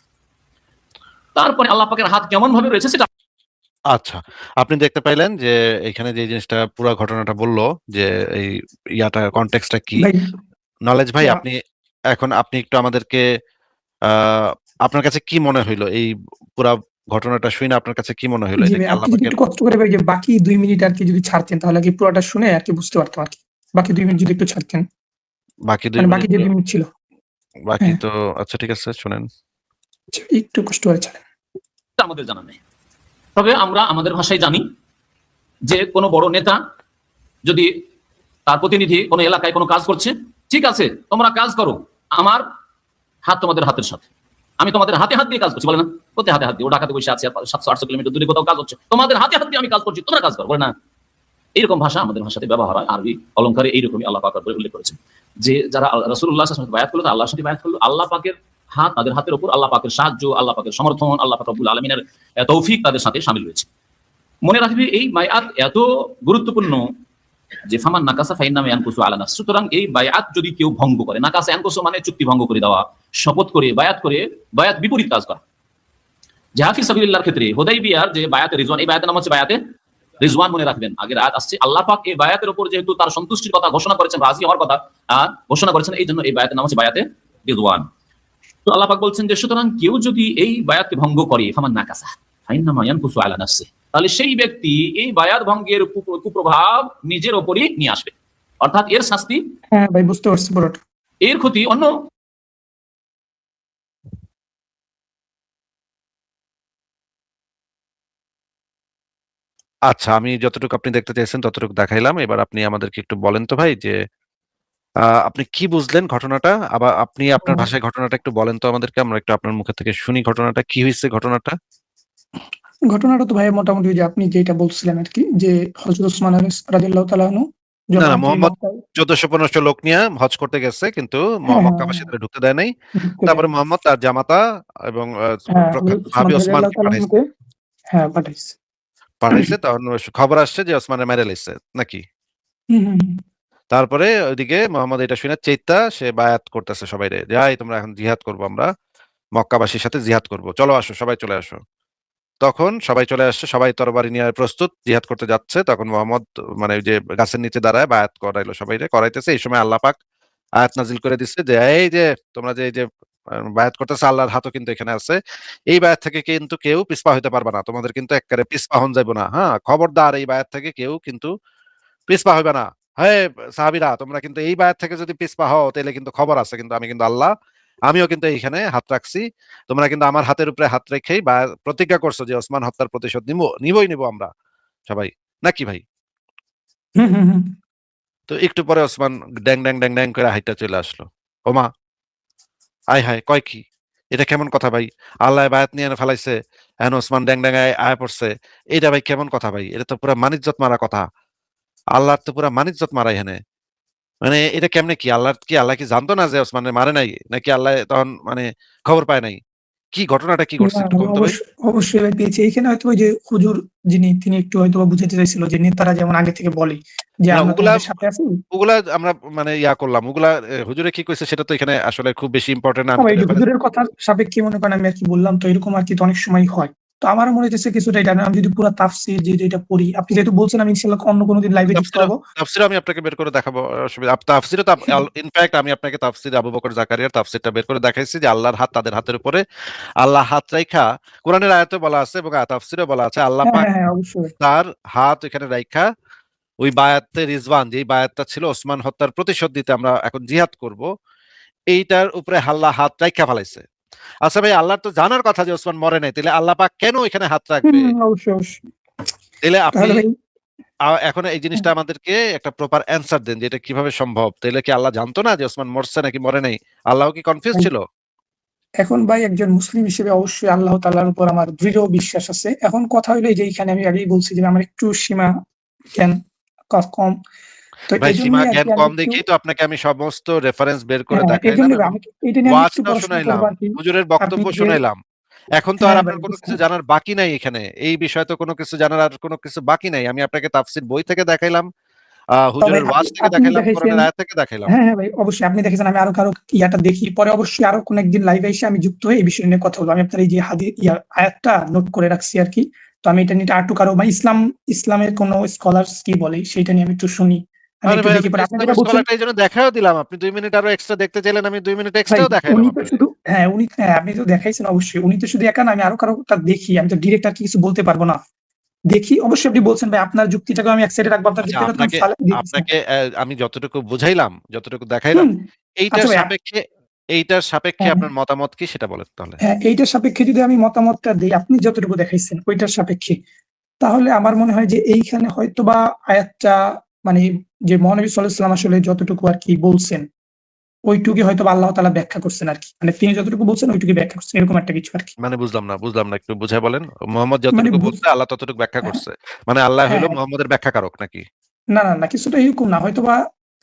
তারপরে আল্লাহ পাকের হাত কেমন ভাবে রয়েছে সেটা আচ্ছা, আপনি দেখতে পাইলেন যে এখানে যে জিনিসটা পুরো ঘটনাটা বললো যে এই ইয়াটা কনটেক্সটটা কি। ভাই নলেজ ভাই, আহ, আপনি একটু আমাদেরকে আপনার কাছে কি মনে হইলো এই পুরা ঘটনাটা শুনে? আপনার কাছে কি মনে হইলো? জি এটা ভাই, কি আপনি আল্লাহ যদি পাকের একটু কষ্ট করে ভাই যে বাকি 2 মিনিট আর কি যদি ছাড়তেন, তাহলে কি পুরোটা শুনে আর কি বুঝতে পারতাম আর কি। বাকি 2 মিনিট যদি একটু ছাড়তেন, বাকি 2 মানে বাকি মিনিট যে 2 মিনিট ছিল। বাকি হ্যাঁ, তো আচ্ছা, ঠিক আছে, শুনেন। আচ্ছা, একটু কষ্ট করে ছাড়েন। আমাদের জানা নেই। তবে আমরা আমাদের ভাষায় জানি যে কোনো বড় নেতা যদি তার প্রতিনিধি কোনো এলাকায় কোনো কাজ করছে, ঠিক আছে তোমরা কাজ করো, আমার হাত তোমাদের হাতের সাথে, আমি তোমাদের হাতে হাত দিয়ে কাজ করছি, বলে না? কোথায় হাতে হাত দিয়ে? ও ঢাকাতে বসে আছে, 700-800 কিলোমিটার দূরে কোথাও কাজ হচ্ছে, তোমাদের হাতে হাত দিয়ে আমি কাজ করছি, তোমরা কাজ করো, বলে না? এইরকম ভাষা আমাদের ভাষাতে ব্যবহার হয়। আরবি অলঙ্কারে এইরকমই আল্লাহ পাক উল্লেখ করেছেন যে যারা রাসূলুল্লাহ সাল্লাল্লাহু আলাইহি ওয়াসাল্লাম বায়াত করলো, আল্লাহর সাথে বায়াত করলো, আল্লাহ পাকের হাত তাদের হাতের উপর, আল্লাহ পাকের সাহায্য, আল্লাহ পাকের সমর্থন, আল্লাহ পাক রব্বুল আলামিনের তৌফিক তাদের সাথে শামিল রয়েছে। মনে রাখবে এই বায়াত এত গুরুত্বপূর্ণ যে ফামান নাকাসা ফাইন্নামা ইয়ানকুসু আলা নাফসি, সুতরাং এই বায়াত যদি কেউ ভঙ্গ করে, নাকাসা ইয়ানকুসু মানে চুক্তি ভঙ্গ করে দেওয়া, শপথ করে বায়াত বিপরীত কাজ করা। জিহাদ ফি সাবিলিল্লাহর ক্ষেত্রে হুদাইবিয়ার যে বায়াতে রিজওয়ান, এই বায়াতের নাম হচ্ছে বায়াতে রিজওয়ান, মনে রাখবেন আগের আয়াত আসছে। আল্লাহ পাক এই বায়াতের উপর যেহেতু তার সন্তুষ্টির কথা ঘোষণা করেছেন, রাজি হওয়ার কথা ঘোষণা করেছেন, এই জন্য এই বায়াতের নাম হচ্ছে বায়াতে রিজওয়ান। তো আল্লাহ পাক বলছেন যে সুতরাং কেউ যদি এই বায়াতকে ভঙ্গ করে, ফামান নাকাসা ফাইন্নামা ইয়ানকুসু আলা নাফসি, তাহলে সেই ব্যক্তি এই বায়াত ভঙ্গের কুপ্রভাব নিজের উপরই নিয়ে আসবে, অর্থাৎ এর শাস্তি, হ্যাঁ ভাই, বুঝতে পারছি পুরোটা। এর ক্ষতি অন্য। আচ্ছা, আমি যতটুকু আপনি দেখতে চাইছেন ততটুকু দেখাইলাম। এবার আপনি আমাদেরকে একটু বলেন তো ভাই যে আপনি কি বুঝলেন ঘটনাটা? আবার আপনি আপনার ভাষায় ঘটনাটা একটু বলেন তো আমাদেরকে, আমরা একটু আপনার মুখে থেকে শুনি ঘটনাটা কি হয়েছে। ঘটনাটা তো ভাই মোটামুটি ওই যে আপনি যেটা বলছিলেন আর কি, যে হযরত ওসমান রাদিয়াল্লাহু তাআলা আনহু না যখন না, আর কি মোহাম্মদ মক্কায়, 1400-1500 লোক নিয়ে হজ করতে গেছে, কিন্তু হ্যাঁ হ্যাঁ মক্কাবাসীদের ঢুকতে দেয় নাই। ঢুকতে তারপরে দেয়। মোহাম্মদ তার জামাতা এবং হ্যাঁ, প্রখ্যাত হযরত সাহাবী ওসমান রাদিয়াল্লাহু ওসমানকে তাআলা পাঠাইছে। আনহুকে হ্যাঁ পাঠাইছে। তখন খবর আসছে যে ওসমানের মেরে লাইছে নাকি। হুম হুম হুম। তারপরে ওইদিকে মোহাম্মদ এটা শুনে চেইত্তা সে বায়াত করতেছে সবাইরে, যাই তোমরা এখন জিহাদ করবো, আমরা মক্কাবাসীর সাথে জিহাদ করবো, চলো আসো, সবাই চলে আসো। তখন সবাই চলে আসছে, সবাই তরবারি নিয়ে প্রস্তুত জিহাদ করতে যাচ্ছে। তখন মোহাম্মদ মানে ওই যে গাছের নিচে দাঁড়ায় বায়াত করাইলো, সবাইরে করাইতেছে। এই সময় আল্লাহ পাক আয়াত নাজিল করে দিচ্ছে যে এই যে তোমরা যে এই যে বায়াত করতেছে, আল্লাহর হাতও কিন্তু এখানে আছে, এই বায়াত থেকে কিন্তু কেউ পিছপা হইতে পারবে না, তোমাদের কিন্তু একেবারে পিছপা হন যাইবো না। হ্যাঁ, খবরদার, এই বায়াত থেকে কেউ কিন্তু পিছপা হইবে না। হ্যাঁ সাহাবীরা, তোমরা কিন্তু এই বায়াত থেকে যদি পিছপা হও তাহলে কিন্তু খবর আছে, কিন্তু আমি কিন্তু আল্লাহ, আমিও কিন্তু এইখানে হাত রাখছি। তোমরা কিন্তু আমার হাতের উপরে হাত রেখেই বা প্রতিজ্ঞা করছো যে ওসমান হত্যার প্রতিশোধ নিবই আমরা সবাই, নাকি ভাই? হুম হুম হুম। তো একটু পরে ওসমান ড্যাং ড্যাং ড্যাং ড্যাং করে হাইটা চলে আসলো। ওমা, আয় হায়, কয় কি? এটা কেমন কথা ভাই? আল্লাহ বায়াত নিয়ে এনে ফেলাইছে, এখন ওসমান ড্যাং ড্যাং আয় পড়ছে, এটা ভাই কেমন কথা ভাই? এটা তো পুরা মানিজ্জত মারা কথা। আল্লাহর তো পুরা মানিজ্জত মারা এখানে। মানে এটা কেমনে কি? আল্লাহ কি জানতো না যে ওসমানের মারে নাই, নাকি আল্লাহ তখন মানে খবর পায় নাই? কি ঘটনাটা কি ঘটছে না একটু ভাই, কোন তো ভাই। অবশ্যই ভাই পেয়েছি। এখানে হয়তো ওই যে হুজুর যিনি, তিনি একটু হয়তো বুঝাতে চাইছিল যে নেতারা যেমন আগে থেকে বলে যে না, আমরা ওগুলা তোমাদের সাথে আছি। ওগুলা আমরা মানে ইয়া করলাম, ওগুলা হুজুরে কি কইছে সেটা তো এখানে আসলে খুব বেশি ইম্পর্টেন্ট না, না আমি তো ভাই, রেফারেন্স। হুজুরের কথার সাপেক্ষে মনে করেন আমি আর কি বললাম, তো এরকম আর কি তো অনেক সময় হয় তো আমার মনে হচ্ছে কিছুটা এটা আমি যদি পুরো তাফসীর যদি এটা পড়ি, আপনি যেহেতু বলছেন আমি ইনশাআল্লাহ অন্য কোনোদিন লাইভে যুক্ত হব। তাফসীর আমি আপনাকে বের করে দেখাবো, অসুবিধা। তাফসীরে তো ইনফ্যাক্ট আমি আপনাকে তাফসীর আবু বকর জাকারিয়ার তাফসীরটা বের করে দেখাইছি যে আল্লাহর হাত তাদের হাতের উপরে, আল্লাহ হাত রাইখা কোরআনের আয়াতে বলা আছে এবং তাফসীরে বলা আছে আল্লাহ পাক হ্যাঁ অবশ্যই। তার হাত এখানে রাইখা ওই বায়াতে রিজওয়ান, যে বায়াতটা ছিল ওসমান হত্যার প্রতিশোধ দিতে আমরা এখন জিহাদ করব, এইটার উপরে আল্লাহ হাত রাইখা ফেলাইছে। আচ্ছা ভাই, আল্লাহর তো জানার কথা যে ওসমান মরে নাই, তাহলে আল্লাহ পাক কেন এখানে হাত রাখবে? অবশ্যই। তাহলে আপনি তাহলে ভাই এখন এই জিনিসটা আমাদেরকে একটা প্রপার অ্যান্সার দেন যে এটা কিভাবে সম্ভব। তাহলে কি আল্লাহ জানতো না যে ওসমান মরছে নাকি মরে নাই? আল্লাহ কি কনফিউজ ছিল? এখন ভাই একজন মুসলিম হিসেবে অবশ্যই আল্লাহ তাআলার উপর আমার দৃঢ় বিশ্বাস আছে। এখন কথা হলো যে এইখানে আমি আগেই বলছি যে আমার একটু সীমা জ্ঞান কম। তো ভাই এই সীমা জন্যই জ্ঞান আমি কম একটু দেখেই তো আপনাকে আমি সমস্ত রেফারেন্স বের করে এই দেখাইলাম জন্য এবং আমি এটা নিয়ে আমি একটু ওয়াজটাও পড়াশোনা শুনাইলাম, করবো আর কি। হুজুরের আপনি বক্তব্য যে শুনাইলাম। এখন তো আর আপনার ভাই কোনো কিছু বুঝছেন। জানার বাকি নাই এখানে। এই বিষয়ে তো কোনো কিছু জানার আর কোনো কিছু বাকি নাই। আমি আপনাকে তাফসীর বই থেকে দেখাইলাম, তো ভাই হুজুরের ওয়াজ থেকে আপনি দেখাইলাম, দেখাইছেন। কোরআনের আয়াত থেকে দেখাইলাম। হ্যাঁ ভাই অবশ্যই আপনি দেখেছেন আমি আরো কারো ইয়াটা দেখি। পরে অবশ্যই আরো কোনো একদিন লাইভে এসে আমি যুক্ত হয়ে এই বিষয় নিয়ে কথা বলবো। আমি আপনার এই যে আয়াতটা নোট করে রাখছি আর কি। তো আমি এটা নিয়ে আরটু কারো বা ইসলামের কোনো স্কলারস কি বলে সেটা নিয়ে আমি একটু শুনি। আমি আরে একটু ভাই, দেখি আমি পরে তো আপনি যেটা ইসলামের বলছেন স্কলারটা এই জন্য দেখাও দিলাম। আপনি 2 মিনিট আরো এক্সট্রা দেখতে চাইলেন, আমি 2 মিনিট ভাই এক্সট্রাও দেখাইলাম উনি তো আপনাকে। শুধু আপনি তো দেখাইছেন অবশ্যই। উনি তো শুধু একা না, আমি আরো কারোটা দেখি। আমি তো ডিরেক্ট আর কিছু বলতে পারবো না। দেখি অবশ্যই আপনি বলছেন ভাই আপনার যুক্তিটাকে আমি এক সাইডে রাখবো। আপনার আচ্ছা, যুক্তিটা তো আপনাকে দিতেছি। আপনাকে আমি যতটুকু বুঝাইলাম, যতটুকু দেখাইলাম, আচ্ছা এইটার ভাই সাপেক্ষে এইটার সাপেক্ষে হ্যাঁ, আপনার মতামত কি সেটা বলেন তাহলে। এইটার সাপেক্ষে যদি আমি মতামতটা দিই, আপনি যতটুকু দেখাইছেন ওইটার সাপেক্ষে, তাহলে আমার মনে হয় যে এইখানে হয়তোবা আয়াতটা মানে যে মহানবী সাল্লাল্লাহু আলাইহি ওয়াসাল্লাম আসলে যতটুকু আর কি বলছেন ওইটুকুই হয়তোবা আল্লাহ তাআলা ব্যাখ্যা করছেন আর কি। মানে তিনি যতটুকু বলছেন ওইটুকুই ব্যাখ্যা করছেন, এরকম একটা কিছু আর কি। মানে বুঝলাম না, একটু বুঝাই বলেন। মোহাম্মদ মানে যতটুকু বলছে আল্লাহ ততটুকু ব্যাখ্যা হ্যাঁ, করছে। মানে আল্লাহ হইলো হ্যাঁ। মুহাম্মদের ব্যাখ্যাকারক নাকি? না কিছুটা এরকম না। হয়তোবা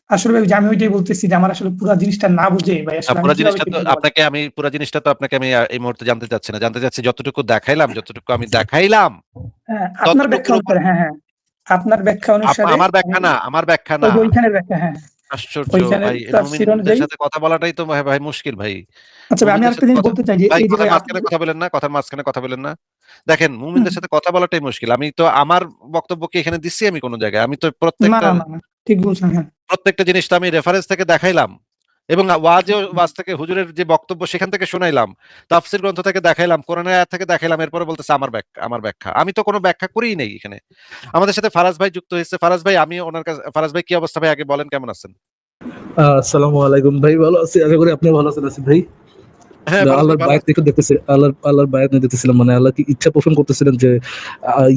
আসলে ভাই যে আমি ওইটাই বলতেছি যে আমার আসলে পুরা জিনিসটা না বুঝে ভাই আসলে আমি পুরা কিভাবে জিনিসটা কি তো বলবো? পুরা জিনিসটা তো আপনাকে আমি এই মুহূর্তে জানতে চাচ্ছি না। জানতে চাচ্ছি যতটুকু দেখাইলাম, যতটুকু আমি দেখাইলাম আপনার ব্যাখ্যা ততটুকুর উপর। অনুসারে আপনার ব্যাখ্যা অনুসারে আমার ব্যাখ্যা না, আমার ব্যাখ্যা না। ওই যে ওইখানের ব্যাখ্যা আশ্চর্য ওইখানের ভাই, তাফসীর মুমিনদের অনুযায়ী। সাথে কথা বলাটাই তো ভাই মুশকিল ভাই। আচ্ছা ভাই আমি মুমিনদের আরেকটা সাথে জিনিস কথা, বলতে চাই যে ভাই এই যে কথার ভাই আপনি মাঝখানে কথা বলেন না, কথার মাঝখানে কথা বলেন না। দেখেন, হুম, মুমিনদের সাথে কথা বলাটাই মুশকিল। আমি তো আমার বক্তব্য কি এখানে দিচ্ছি আমি কোন জায়গায়? আমি তো না ঠিক বলছেন প্রত্যেকটা জিনিস তো আমি রেফারেন্স থেকে দেখাইলাম এবং ওয়াজ থেকে হুজুরের যে বক্তব্য সেখান থেকে শুনাইলাম, তাফসীর গ্রন্থ থেকে দেখাইলাম, কোরআনের আয়াত থেকে দেখাইলাম, এরপরে বলতেছে আমার ব্যাখ্যা। আমি তো কোনো ব্যাখ্যা করিই নাই এখানে। আমাদের সাথে ফারাজ ভাই যুক্ত হয়েছে। ফারাজ ভাই, আমি ওনার কাছে, ফারাজ ভাই কি অবস্থা ভাই আগে বলেন, কেমন আছেন? আসসালামু আলাইকুম ভাই, ভালো আছি, আশা করি আপনি ভালো আছেন। আসিফ ভাই, হ্যাঁ, ফারাজ ভাই আল্লাহর ভালো বায়াত আছি। একটু দেখতেছি, আল্লাহর বায়াত নিয়ে দেখতেছিলাম, মানে আল্লাহ কি ইচ্ছা পোষণ করতেছিলেন যে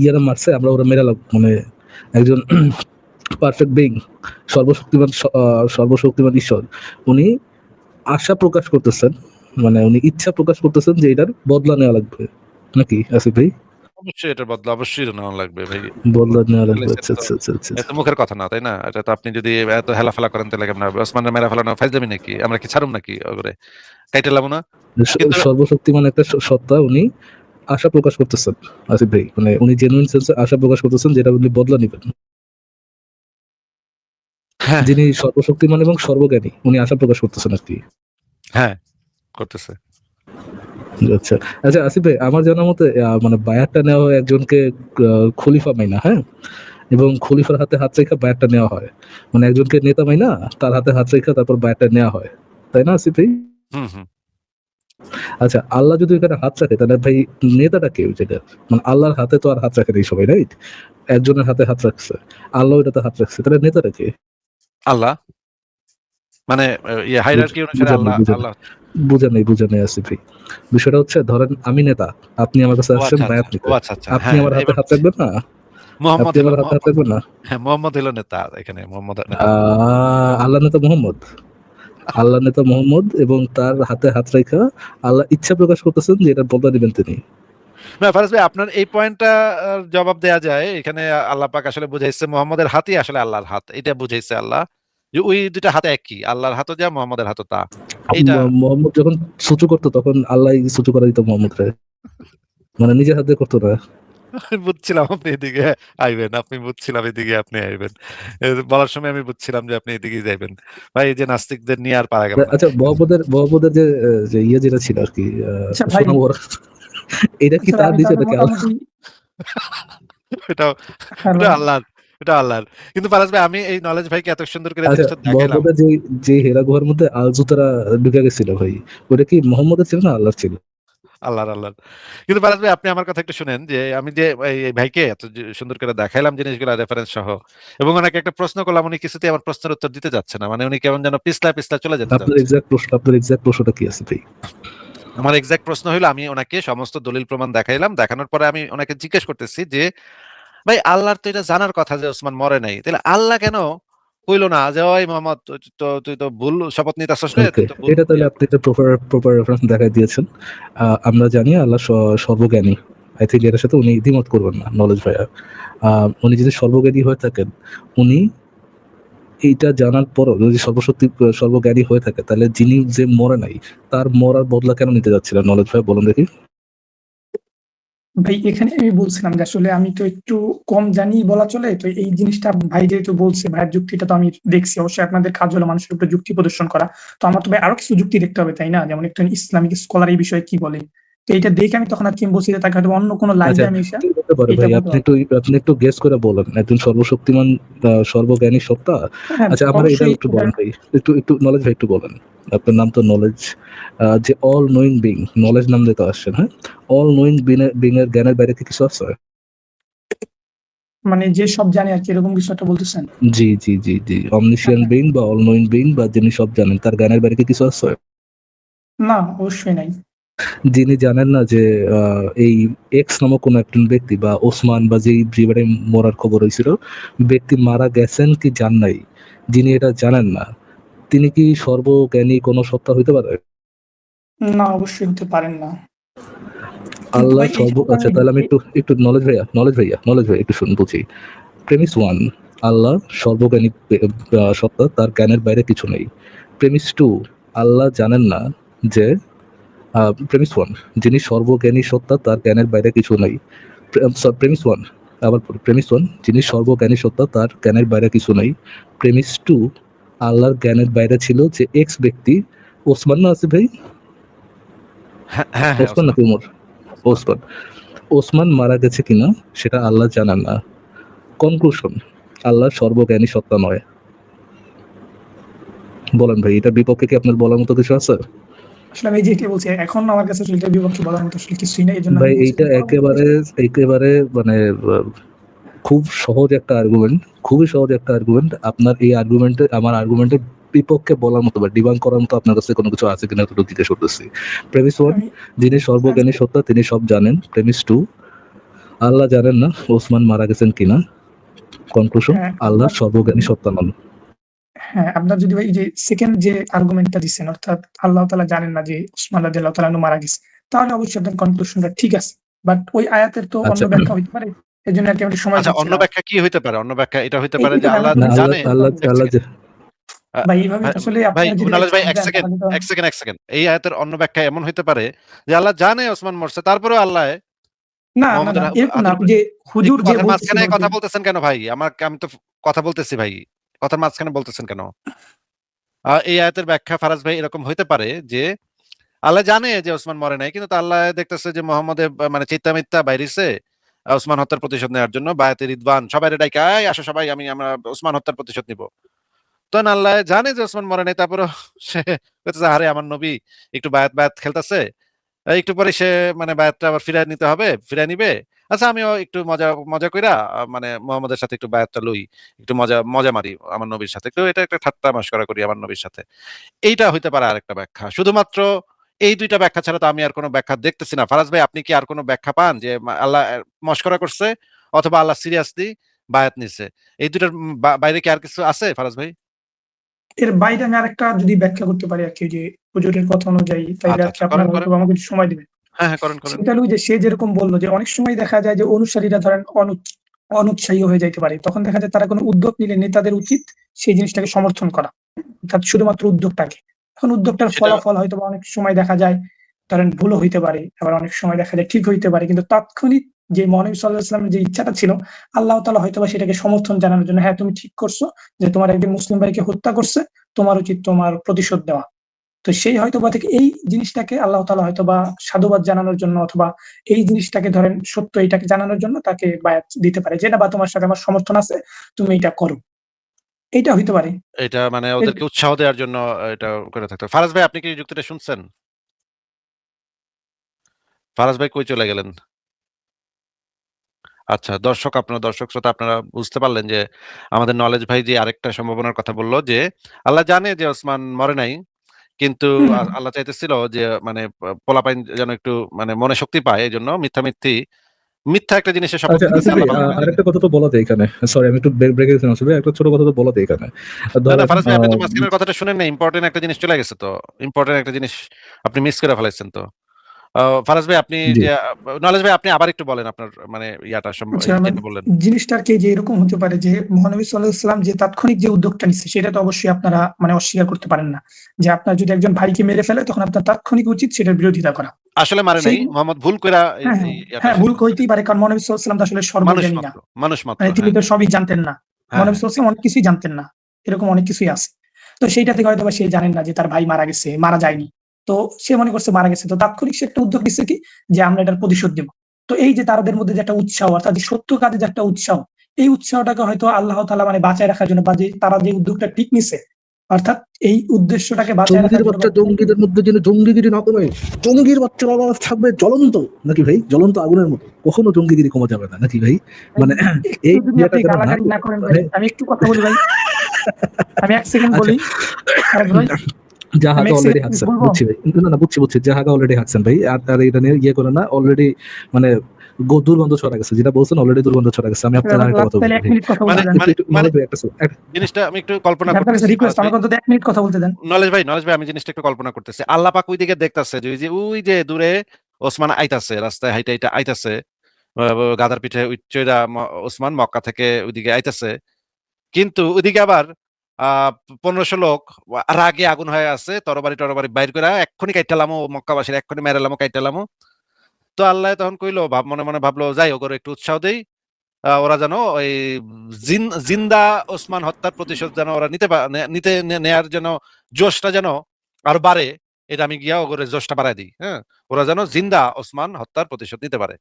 ইয়ারা মারছে, আমরা ওরা মেরালাম। মানে একজন পারফেক্ট বিং, সর্বশক্তিমান ঈশ্বর, উনি আশা প্রকাশ করতেছেন, মানে উনি ইচ্ছা প্রকাশ করতেছেন যে এটার বদলা নেওয়া লাগবে নাকি আসিফ ভাই? অবশ্যই এটার বদলা অবশ্যই নেওয়া লাগবে ভাই। বদলা নেওয়া লাগবে। বলেছেন আচ্ছা তো, আচ্ছা আচ্ছা আচ্ছা এত মুখের কথা না, তাই না? এটা তো আপনি যদি এত হেলাফেলা করেন তাহলে কেমন হবে? ওসমানের মেরা ফেলানো ফাইজলামি নাকি? আমরা কি ছাড়ুম নাকি ওরে? কাইটালামো না? কিন্তু সর্বশক্তিমান একটা সত্তা, উনি আশা প্রকাশ করতেছেন আসিফ ভাই, মানে উনি জেনুইন সেন্সে আশা প্রকাশ করতেছেন যেটা উনি বদলা নিবেন। হ্যাঁ, যিনি সর্বশক্তিমান এবং সর্বজ্ঞানী, উনি আশা প্রকাশ করতেছেন আর কি। হ্যাঁ করতেছে। আচ্ছা আচ্ছা আসিফ ভাই, আমার জানা মতে মানে বায়াতটা নেওয়া হয় একজনকে খলিফা মাইনা, হ্যাঁ, এবং খলিফার হাতে হাত রেখা বায়াতটা নেওয়া হয়, মানে একজনকে নেতা মাইনা তার হাতে হাত রেখা তারপর বায়াতটা নেওয়া হয়, তাই না আসিফ ভাই? হুম। আচ্ছা, আল্লাহ যদি এখানে হাত রাখে তাহলে ভাই নেতাটা কে ওই জায়গার? মানে আল্লাহর হাতে তো আর হাত রাখে এই সবাই, রাইট? একজনের হাতে হাত রাখছে, আল্লাহ এটাতে হাত রাখছে, তাহলে নেতাটা কে? আল্লাহ মানে হায়ারার্কি অনুসারে আল্লাহ। বুঝা নেই আসিফ ভাই। বিষয়টা হচ্ছে, ধরেন আমি নেতা, আপনি আমার কাছে আসছেন বায়াত নিতে, আপনি হ্যাঁ, আমার হাতে এবার হাত রাখবেন না? মোহাম্মদ আপনি আমার হাতে হাত রাখবেন না? হ্যাঁ, মোহাম্মদ হলো নেতা এখানে। মোহাম্মদ নেতা, আল্লাহ নেতা মোহাম্মদ, আল্লাহ নেতা মোহাম্মদ, এবং তার হাতে হাত রেখা আল্লাহ ইচ্ছা প্রকাশ করতেছেন যে এটা বদলা দিবেন তিনি। না ফারাজ ভাই, আপনার এই পয়েন্টটা জবাব দেয়া যায়। এখানে আল্লাহ পাক আসলে বুঝাইছে মোহাম্মদের হাতই আসলে আল্লাহর হাত, এটা বুঝাইছে আল্লাহ যে ওই দুইটা হাতে একই, আল্লাহর হাতও যা মোহাম্মদের হাতও তা। এইটা মোহাম্মদ যখন সুচু করতো তখন আল্লাহ সুচু করে দিত মোহাম্মদ রে, মানে নিজের হাতে করতো না। বুঝছিলাম আপনি এদিকে আইবেন, আপনি আইবেন বলার সময় আমি বুঝছিলাম যে আপনি এদিকে যাইবেন ভাই। এই যে নাস্তিকদের নিয়ে আর পারা গেল না। আচ্ছা, মোহাম্মদের যে ইয়ে যেটা ছিল আর কি, আচ্ছা ভাই এটা কি আসলে তার আমি দিছে তাহলে নাকি আল্লাহ? মোটামুটি এটাও হ্যাঁ এটা ভাই। আল্লাহর, এটা আল্লাহর। কিন্তু ফারাজ ভাই আমি এই নলেজ ভাইকে এত সুন্দর করে আচ্ছা, জিনিসটা দেখাইলাম। মোহাম্মদের যে হেরা গুহার মধ্যে আলজুতারা ঢুকে গেছিল ভাই, ওটা কি মোহাম্মদের ছিল না আল্লাহর ছিল? আল্লাহর। কিন্তু ফারাজ ভাই আপনি আমার কথা একটু শুনেন যে আমি যে এই ভাইকে এত সুন্দর করে দেখাইলাম জিনিসগুলা রেফারেন্স সহ এবং ওনাকে একটা প্রশ্ন করলাম, উনি কিছুতেই আমার প্রশ্নের উত্তর দিতে যাচ্ছে না। মানে উনি কেমন যেন পিছলা চলে যেতে চাচ্ছে। আপনার এক্সাক্ট প্রশ্নটা কি আছে ভাই? আমার এক্সাক্ট প্রশ্ন হলো আমি ওনাকে সমস্ত দলিল প্রমাণ দেখাইলাম। দেখানোর পরে আমি ওনাকে জিজ্ঞেস করতেছি যে, "ভাই আল্লাহর তো এটা জানার কথা যে ওসমান মরে নাই। তাহলে আল্লাহ কেন কইলো না যে, ওই মোহাম্মদ তুই তো ভুল শপথ নিতেছস রে, ওকে, তুই তো ভুল এটা তাহলে আপনি একটা প্রপার রেফারেন্স দেখাই দিয়েছেন। আমরা জানি আল্লাহ সর্বজ্ঞানী। আই থিঙ্ক এটার সাথে উনি দ্বিমত করবেন না, নলেজ ভাইয়া। উনি যদি সর্বজ্ঞানী হয়ে থাকেন, উনি এইটা জানার পরও যদি সর্বজ্ঞানী হয়ে থাকে, তাহলে যিনি যে মরে নাই তার মরার বদলা কেন নিতে যাচ্ছিলেন? নলেজ ভাই বলুন দেখি। ভাই এখানে আমি বলছিলাম যে আসলে আমি তো একটু কম জানি বলা চলে। তো এই জিনিসটা ভাই যেহেতু বলছে, ভাইয়ের যুক্তিটা তো আমি দেখছি। অবশ্যই আপনাদের কাজ হলো মানুষের উপর যুক্তি প্রদর্শন করা। তো আমার তো ভাই আরো কিছু যুক্তি দেখতে হবে, তাই না? যেমন একজন ইসলামিক স্কলার এই বিষয়ে কি বলে। তো এইটা দেখে আমি তখন আর কি বলছি যে তাকে হয়তো অন্য কোনো লাইভে আচ্ছা, আমি এসে কি হতে পারে এটা ভাই? বলতে পারবো। আপনি একটু গেস করে বলেন, একজন সর্বশক্তিমান সর্বজ্ঞানী সত্তা। হ্যাঁ, আচ্ছা, আমার এটা অবশ্যই একটু এটা বলেন ভাই, একটু নলেজ ভাই একটু বলেন। আপনার নাম তো নলেজ, যে অল নোয়িং বিং, নলেজ নাম দিয়ে তো আসছেন, হ্যাঁ? অল নোয়িং বিং এর জ্ঞানের বাইরে কি কিছু আছে? মানে যে সব জানে আরকি, এরকম কিছু একটা বলতেছেন? জি, অমনিশিয়ান্ট বিং বা অল নোয়িং বিং বা যিনি সব জানেন, তার জ্ঞানের বাইরে কি কিছু আছে? না, অবশ্যই নাই। যিনি জানেন না যে এই এক্স নামক কোন একজন ব্যক্তি বা ওসমান বা যেই যেবারে মরার খবর হয়েছিল, ব্যক্তি মারা গেছেন কি জান নাই, যিনি এটা জানেন না, তিনি কি সর্বজ্ঞানী কোনো সত্তা হইতে পারে? না, অবশ্যই হতে পারেন না। কিন্তু আল্লাহ ভাই এইখানে তো আচ্ছা, আমি তাহলে আমি একটু নলেজ ভাইয়া একটু শুনুন বুঝি। প্রেমিস ওয়ান, আল্লাহ সর্বজ্ঞানী সত্তা, তার জ্ঞানের বাইরে কিছু নেই। প্রেমিস টু, আল্লাহ জানেন না যে প্রেমিস ওয়ান, যিনি সর্বজ্ঞানী সত্তা, তার জ্ঞানের বাইরে কিছু নেই। প্রেমিস ওয়ান, আবার প্রেমিস ওয়ান, যিনি সর্বজ্ঞানী সত্তা, তার জ্ঞানের বাইরে কিছু নেই। প্রেমিস টু, আল্লাহর জ্ঞানের বাইরে ছিল যে এক্স ব্যক্তি, ওসমান না আছে ভাই? হ্যাঁ, ওসমান ওসমান। নাকি উমর? ওসমান। ওসমান মারা গেছে কিনা সেটা আল্লাহ জানেন না। কনক্লুশন, আল্লাহ সর্বজ্ঞানী সত্তা নয়। বলেন ভাই, এটার বিপক্ষে কি আপনার বলার মতো কিছু আছে? আসলে আমি যেটি বলছি, এখন আমার কাছে আসলে এটার বিপক্ষে বলার মতো আসলে কিছুই নাই। এজন্য ভাই আমি বলছি এইটা যে পরবর্তীতে একেবারে মানে খুব সহজ একটা আর্গুমেন্ট, খুবই সহজ একটা আর্গুমেন্ট। আপনার এই আর্গুমেন্টে আমার আর্গুমেন্টের বিপক্ষে বলার মতো বা ডিবাঙ্ক করার মতো আপনার কাছে কোনো কিছু আছে কিনা একটু জিজ্ঞেস করতেছি। প্রেমিস ওয়ান, আমি যিনি সর্বজ্ঞানী সত্তা, তিনি সব জানেন। প্রেমিস টু, আল্লাহ জানেন না ওসমান মারা গেছেন কিনা। কনক্লুশন, হ্যাঁ, আল্লাহ আপনার সর্বজ্ঞানী সত্তা নন। হ্যাঁ, আপনার যদি ভাই এই যে সেকেন্ড যে আর্গুমেন্টটা দিচ্ছেন, অর্থাৎ আল্লাহ তাআলা জানেন না যে উসমান রাদিয়াল্লাহু তাআলা মারা গেছে, তাহলে অবশ্যই আপনার কনক্লুশনটা ঠিক আছে। বাট ওই আয়াতের তো অন্য আচ্ছা, ব্যাখ্যা হইতে পারে। এজন্য আরকি আমি সময় আচ্ছা, অন্য চাচ্ছিলাম। ব্যাখ্যা কি হইতে পারে? অন্য ব্যাখ্যা এটা হইতে পারে যে এইটা আমি আল্লাহ না, আপনাকে জানে। বলতে এক আল্লাহ সেকেন্ড। আ ভাই এইভাবে ভাই আসলে ভাই আপনারা যদি নলেজ ভাই এক্সপোজ ১ দেন সেকেন্ড, তাহলে তো ১ সেকেন্ড। এই আয়াতের অন্য ব্যাখ্যা এমন হইতে পারে যে আল্লাহ জানে ওসমান মরছে। তারপরেও আল্লাহ না, মোহাম্মদের এরকম না। হাতের আপনি যে হুজুর একটু যে কথার বলতেছিল মাঝখানে যে কথা বলতেছেন কেন ভাই? আমি তো কথা বলতেছি ভাই। কথার মাঝখানে বলতেছেন কেন? এই আয়াতের ব্যাখ্যা ফারাজ ভাই এরকম হইতে পারে যে আল্লাহ জানে যে ওসমান মরে নাই, কিন্তু আল্লাহ দেখতেছে যে মোহাম্মদের মানে চিন্তা মিথ্যা বাইরিছে ওসমান হত্যার প্রতিশোধ নেওয়ার জন্য বায়াতে রিদওয়ান সবাই ডাইকা, "এই আসো সবাই, আমরা ওসমান হত্যার প্রতিশোধ নিব।" তখন আল্লাহ জানে যে ওসমান মরে নাই, তারপরে সে বলতেছে, আরে আমার নবী একটু বায়াত খেলতেছে, একটু পরে সে মানে বায়াতটা আবার ফিরায় নিতে হবে, ফিরায় নিবে। আচ্ছা আমিও একটু মজা মজা কইরা মানে মোহাম্মদের সাথে একটু বায়াতটা লই, একটু মজা মজা মারি আমার নবীর সাথে, একটু এটা একটা ঠাট্টা মশকরা করি আমার নবীর সাথে। এইটা হইতে পারে আরেকটা ব্যাখ্যা। শুধুমাত্র এই ২ টা ব্যাখ্যা ছাড়া তো আমি আর কোন ব্যাখ্যা দেখতেছি না। ফারাজ ভাই আপনি কি আর কোন ব্যাখ্যা পান যে আল্লাহ মশকরা করছে অথবা আল্লাহ সিরিয়াসলি বায়াত নিছে? এই ২ টার বাইরে কি আর কিছু আছে ফারাজ ভাই? এর বাইরে আমি আরেকটা যদি ব্যাখ্যা করতে পারি আরকি, যে হুজুরের কথা অনুযায়ী, তাইলে আচ্ছা, আরকি আচ্ছা। আপনারা করেন। হয়তোবা আমাকে একটু সময় দিবেন। হ্যাঁ, করেন। সেটা হলো যে সে যেরকম বলল যে অনেক সময় দেখা যায় যে অনুসারীরা ধরেন অনুৎসাহী হয়ে যাইতে পারে। তখন দেখা যায় তারা কোনো উদ্যোগ নিলে নেতাদের উচিত সেই জিনিসটাকে সমর্থন করা। অর্থাৎ শুধুমাত্র উদ্যোগটাকে। এখন উদ্যোগটার সেটা ফলাফল হয়তোবা অনেক সময় দেখা যায় ধরেন ভুলও হইতে পারে। আবার অনেক সময় দেখা যায় ঠিক হইতে পারে। কিন্তু তাৎক্ষণিক যে মহানবী সাল্লাল্লাহু আলাইহি ওয়াসাল্লামের যে ইচ্ছাটা ছিল, আল্লাহ তাআলা হয়তোবা সেটাকে সমর্থন জানানোর জন্য, হ্যাঁ, তুমি ঠিক করছো যে তোমার একজন মুসলিম ভাইকে হত্যা করছে, তোমার উচিত তোমার প্রতিশোধ নেওয়া। তো সেই হয়তোবা থেকে এই জিনিসটাকে আল্লাহ তাআলা হয়তোবা সাধুবাদ জানানোর জন্য অথবা এই জিনিসটাকে ধরেন সত্য এটাকে জানানোর জন্য তাকে বায়াত দিতে পারে যে, "না বা তোমার সাথে আমার সমর্থন আছে, তুমি এটা করো।" এইটা হইতে পারে। এটা মানে এর ওদেরকে উৎসাহ দেওয়ার জন্য এটা করে থাকতে ফারাজ ভাই, আপনি কি যুক্তিটা শুনছেন? ফারাজ ভাই কই চলে গেলেন? আচ্ছা, দর্শক শ্রোতা আপনারা বুঝতে পারলেন যে আমাদের নলেজ ভাই যে আরেকটা সম্ভাবনার কথা বলল যে, আল্লাহ জানে যে ওসমান মরে নাই। কিন্তু হুম, হুম। আল্লাহ চাইতেছিল যে মানে পোলাপাইন যেন একটু মানে মনে শক্তি পায়। এজন্য মিথ্যা একটা জিনিসের শপথ আচ্ছা নিতেছে আসিফ ভাই, আল্লাহ পাক। আরেকটা কথা তো বলা যায় এখানে। সরি আমি একটু ব্রেক দিয়েছিলাম আসিফ ভাই, একটা ছোট কথা তো বলা যায় এখানে। না, ধরেন ফারাজ ভাই, আপনি তো মাঝখানের কথাটা শুনেন নাই। ইম্পোর্টেন্ট একটা জিনিস চলে গেছে তো। ইম্পোর্টেন্ট একটা জিনিস আপনি মিস করে ফেলাইছেন তো। ফারাজ ভাই, আপনি জি। যে নলেজ ভাই, আপনি আবার একটু বলেন আপনার মানে ইয়াটা আচ্ছা, যেটা বললেন। জিনিসটা আরকি যে এরকম হতে পারে যে মহানবী সাল্লাল্লাহু আলাইহি ওয়াসাল্লাম যে তাৎক্ষণিক যে উদ্যোগটা নিচ্ছে সেটা তো অবশ্যই আপনারা মানে অস্বীকার করতে পারেন না। যে আপনার যদি একজন ভাইকে মেরে ফেলে তখন আপনার তাৎক্ষণিক উচিত সেটার বিরোধিতা করা। আসলে মারে নাই। সেই মোহাম্মদ ভুল কইরা এই হ্যাঁ, এই হ্যাঁ, ইয়াটা হ্যাঁ, শেষ ভুল করছে। হইতেই পারে কারণ মহানবী সাল্লাল্লাহু আলাইহি ওয়াসাল্লাম তো আসলে সর্বজ্ঞানী না। মানুষ মাত্র। মানে তিনি হ্যাঁ, তো সবই জানতেন না। হ্যাঁ, মহানবী হ্যাঁ। সাল্লাল্লাহু আলাইহি ওয়াসাল্লাম অনেক কিছুই জানতেন না। এরকম অনেক কিছুই আছে। তো সেইটা থেকে হয়তোবা সে জানেন না যে তার ভাই মারা গেছে, মারা যায়নি। তো সে মনে করছে মারা গেছে। তো তাৎক্ষণিক সে একটা উদ্যোগ নিচ্ছে কি যে আমরা এটার প্রতিশোধ নেব। তো এই যে তাদের মধ্যে যে একটা উৎসাহ অর্থাৎ যে সত্য কাজে যে একটা উৎসাহ, এই উৎসাহটাকে হয়তো আল্লাহ তাআলা মানে বাঁচায় রাখার জন্য বা যে তারা যে উদ্যোগটা ঠিক নিছে অর্থাৎ এই উদ্দেশ্যটাকে বাঁচায় রাখার জঙ্গির জন্য বাচ্চা জঙ্গিদের মধ্যে যেন জঙ্গিগিরি না কমে, জঙ্গির বাচ্চার আওয়াজ থাকবে জ্বলন্ত নাকি ভাই, জ্বলন্ত আগুনের মতো, কখনো জঙ্গিগিরি কমা যাবে না নাকি ভাই? মানে এই একটু যদি ইয়েটা আপনি যেন না গালাগালি না করেন ভাই, মানে আমি একটু কথা বলি ভাই। আমি ১ সেকেন্ড আচ্ছা, বলি। ফারাজ ভাই, আমি জাহাগা ১ অলরেডি সেকেন্ড হাঁকছেন, বলবো? বুঝছি ভাই, না বুঝছি জাহাগা অলরেডি হাঁকছেন ভাই, আর এটা নিয়ে ইয়ে করে না, অলরেডি মানে দুর্গন্ধ ছড়া গেছে, যেটা বলছেন অলরেডি দুর্গন্ধ ছড়া গেছে। আমি আপনার আরেকটা কথা তাহলে বলি ১ ভাই, মিনিট কথা মানে বলতে দেন। মানে একটু মানে নলেজ ভাই একটা জিনিসটা আমি একটু কল্পনা আপনার কাছে করতেছি ফারাজ রিকোয়েস্ট ভাই। আমাকে অন্তত ১ মিনিট কথা বলতে দেন। নলেজ ভাই, আমি জিনিসটা একটু কল্পনা করতেছি। আল্লাহ পাক ওইদিকে দেখতাছে যে ওই যে দূরে ওসমান আইতাছে, রাস্তায় হাইটা আইতাছে। গাধার পিঠে চইড়া ওসমান মক্কা থেকে ওইদিকে আইতাছে। কিন্তু ওইদিকে আবার ১৫০০ লোক রাগে আগুন হয়ে আছে, তরবারি বাইর কইরা এক্ষুনি কাইটালামো, মক্কাবাসীর এক্ষুনি মেরালামো, কাইটালামো। তো আল্লাহ তখন কইলো, মনে মনে ভাবলো, যাই ওগরে একটু উৎসাহ দেই। ওরা যেন ওই জিন্দা ওসমান হত্যার প্রতিশোধ যেন ওরা নেয়ার যেন জোশটা যেন আরো বাড়ে। এটা আমি গিয়া ওগরে জোশটা বাড়ায় দিই। হ্যাঁ, ওরা যেন জিন্দা ওসমান হত্যার প্রতিশোধ নিতে পারে।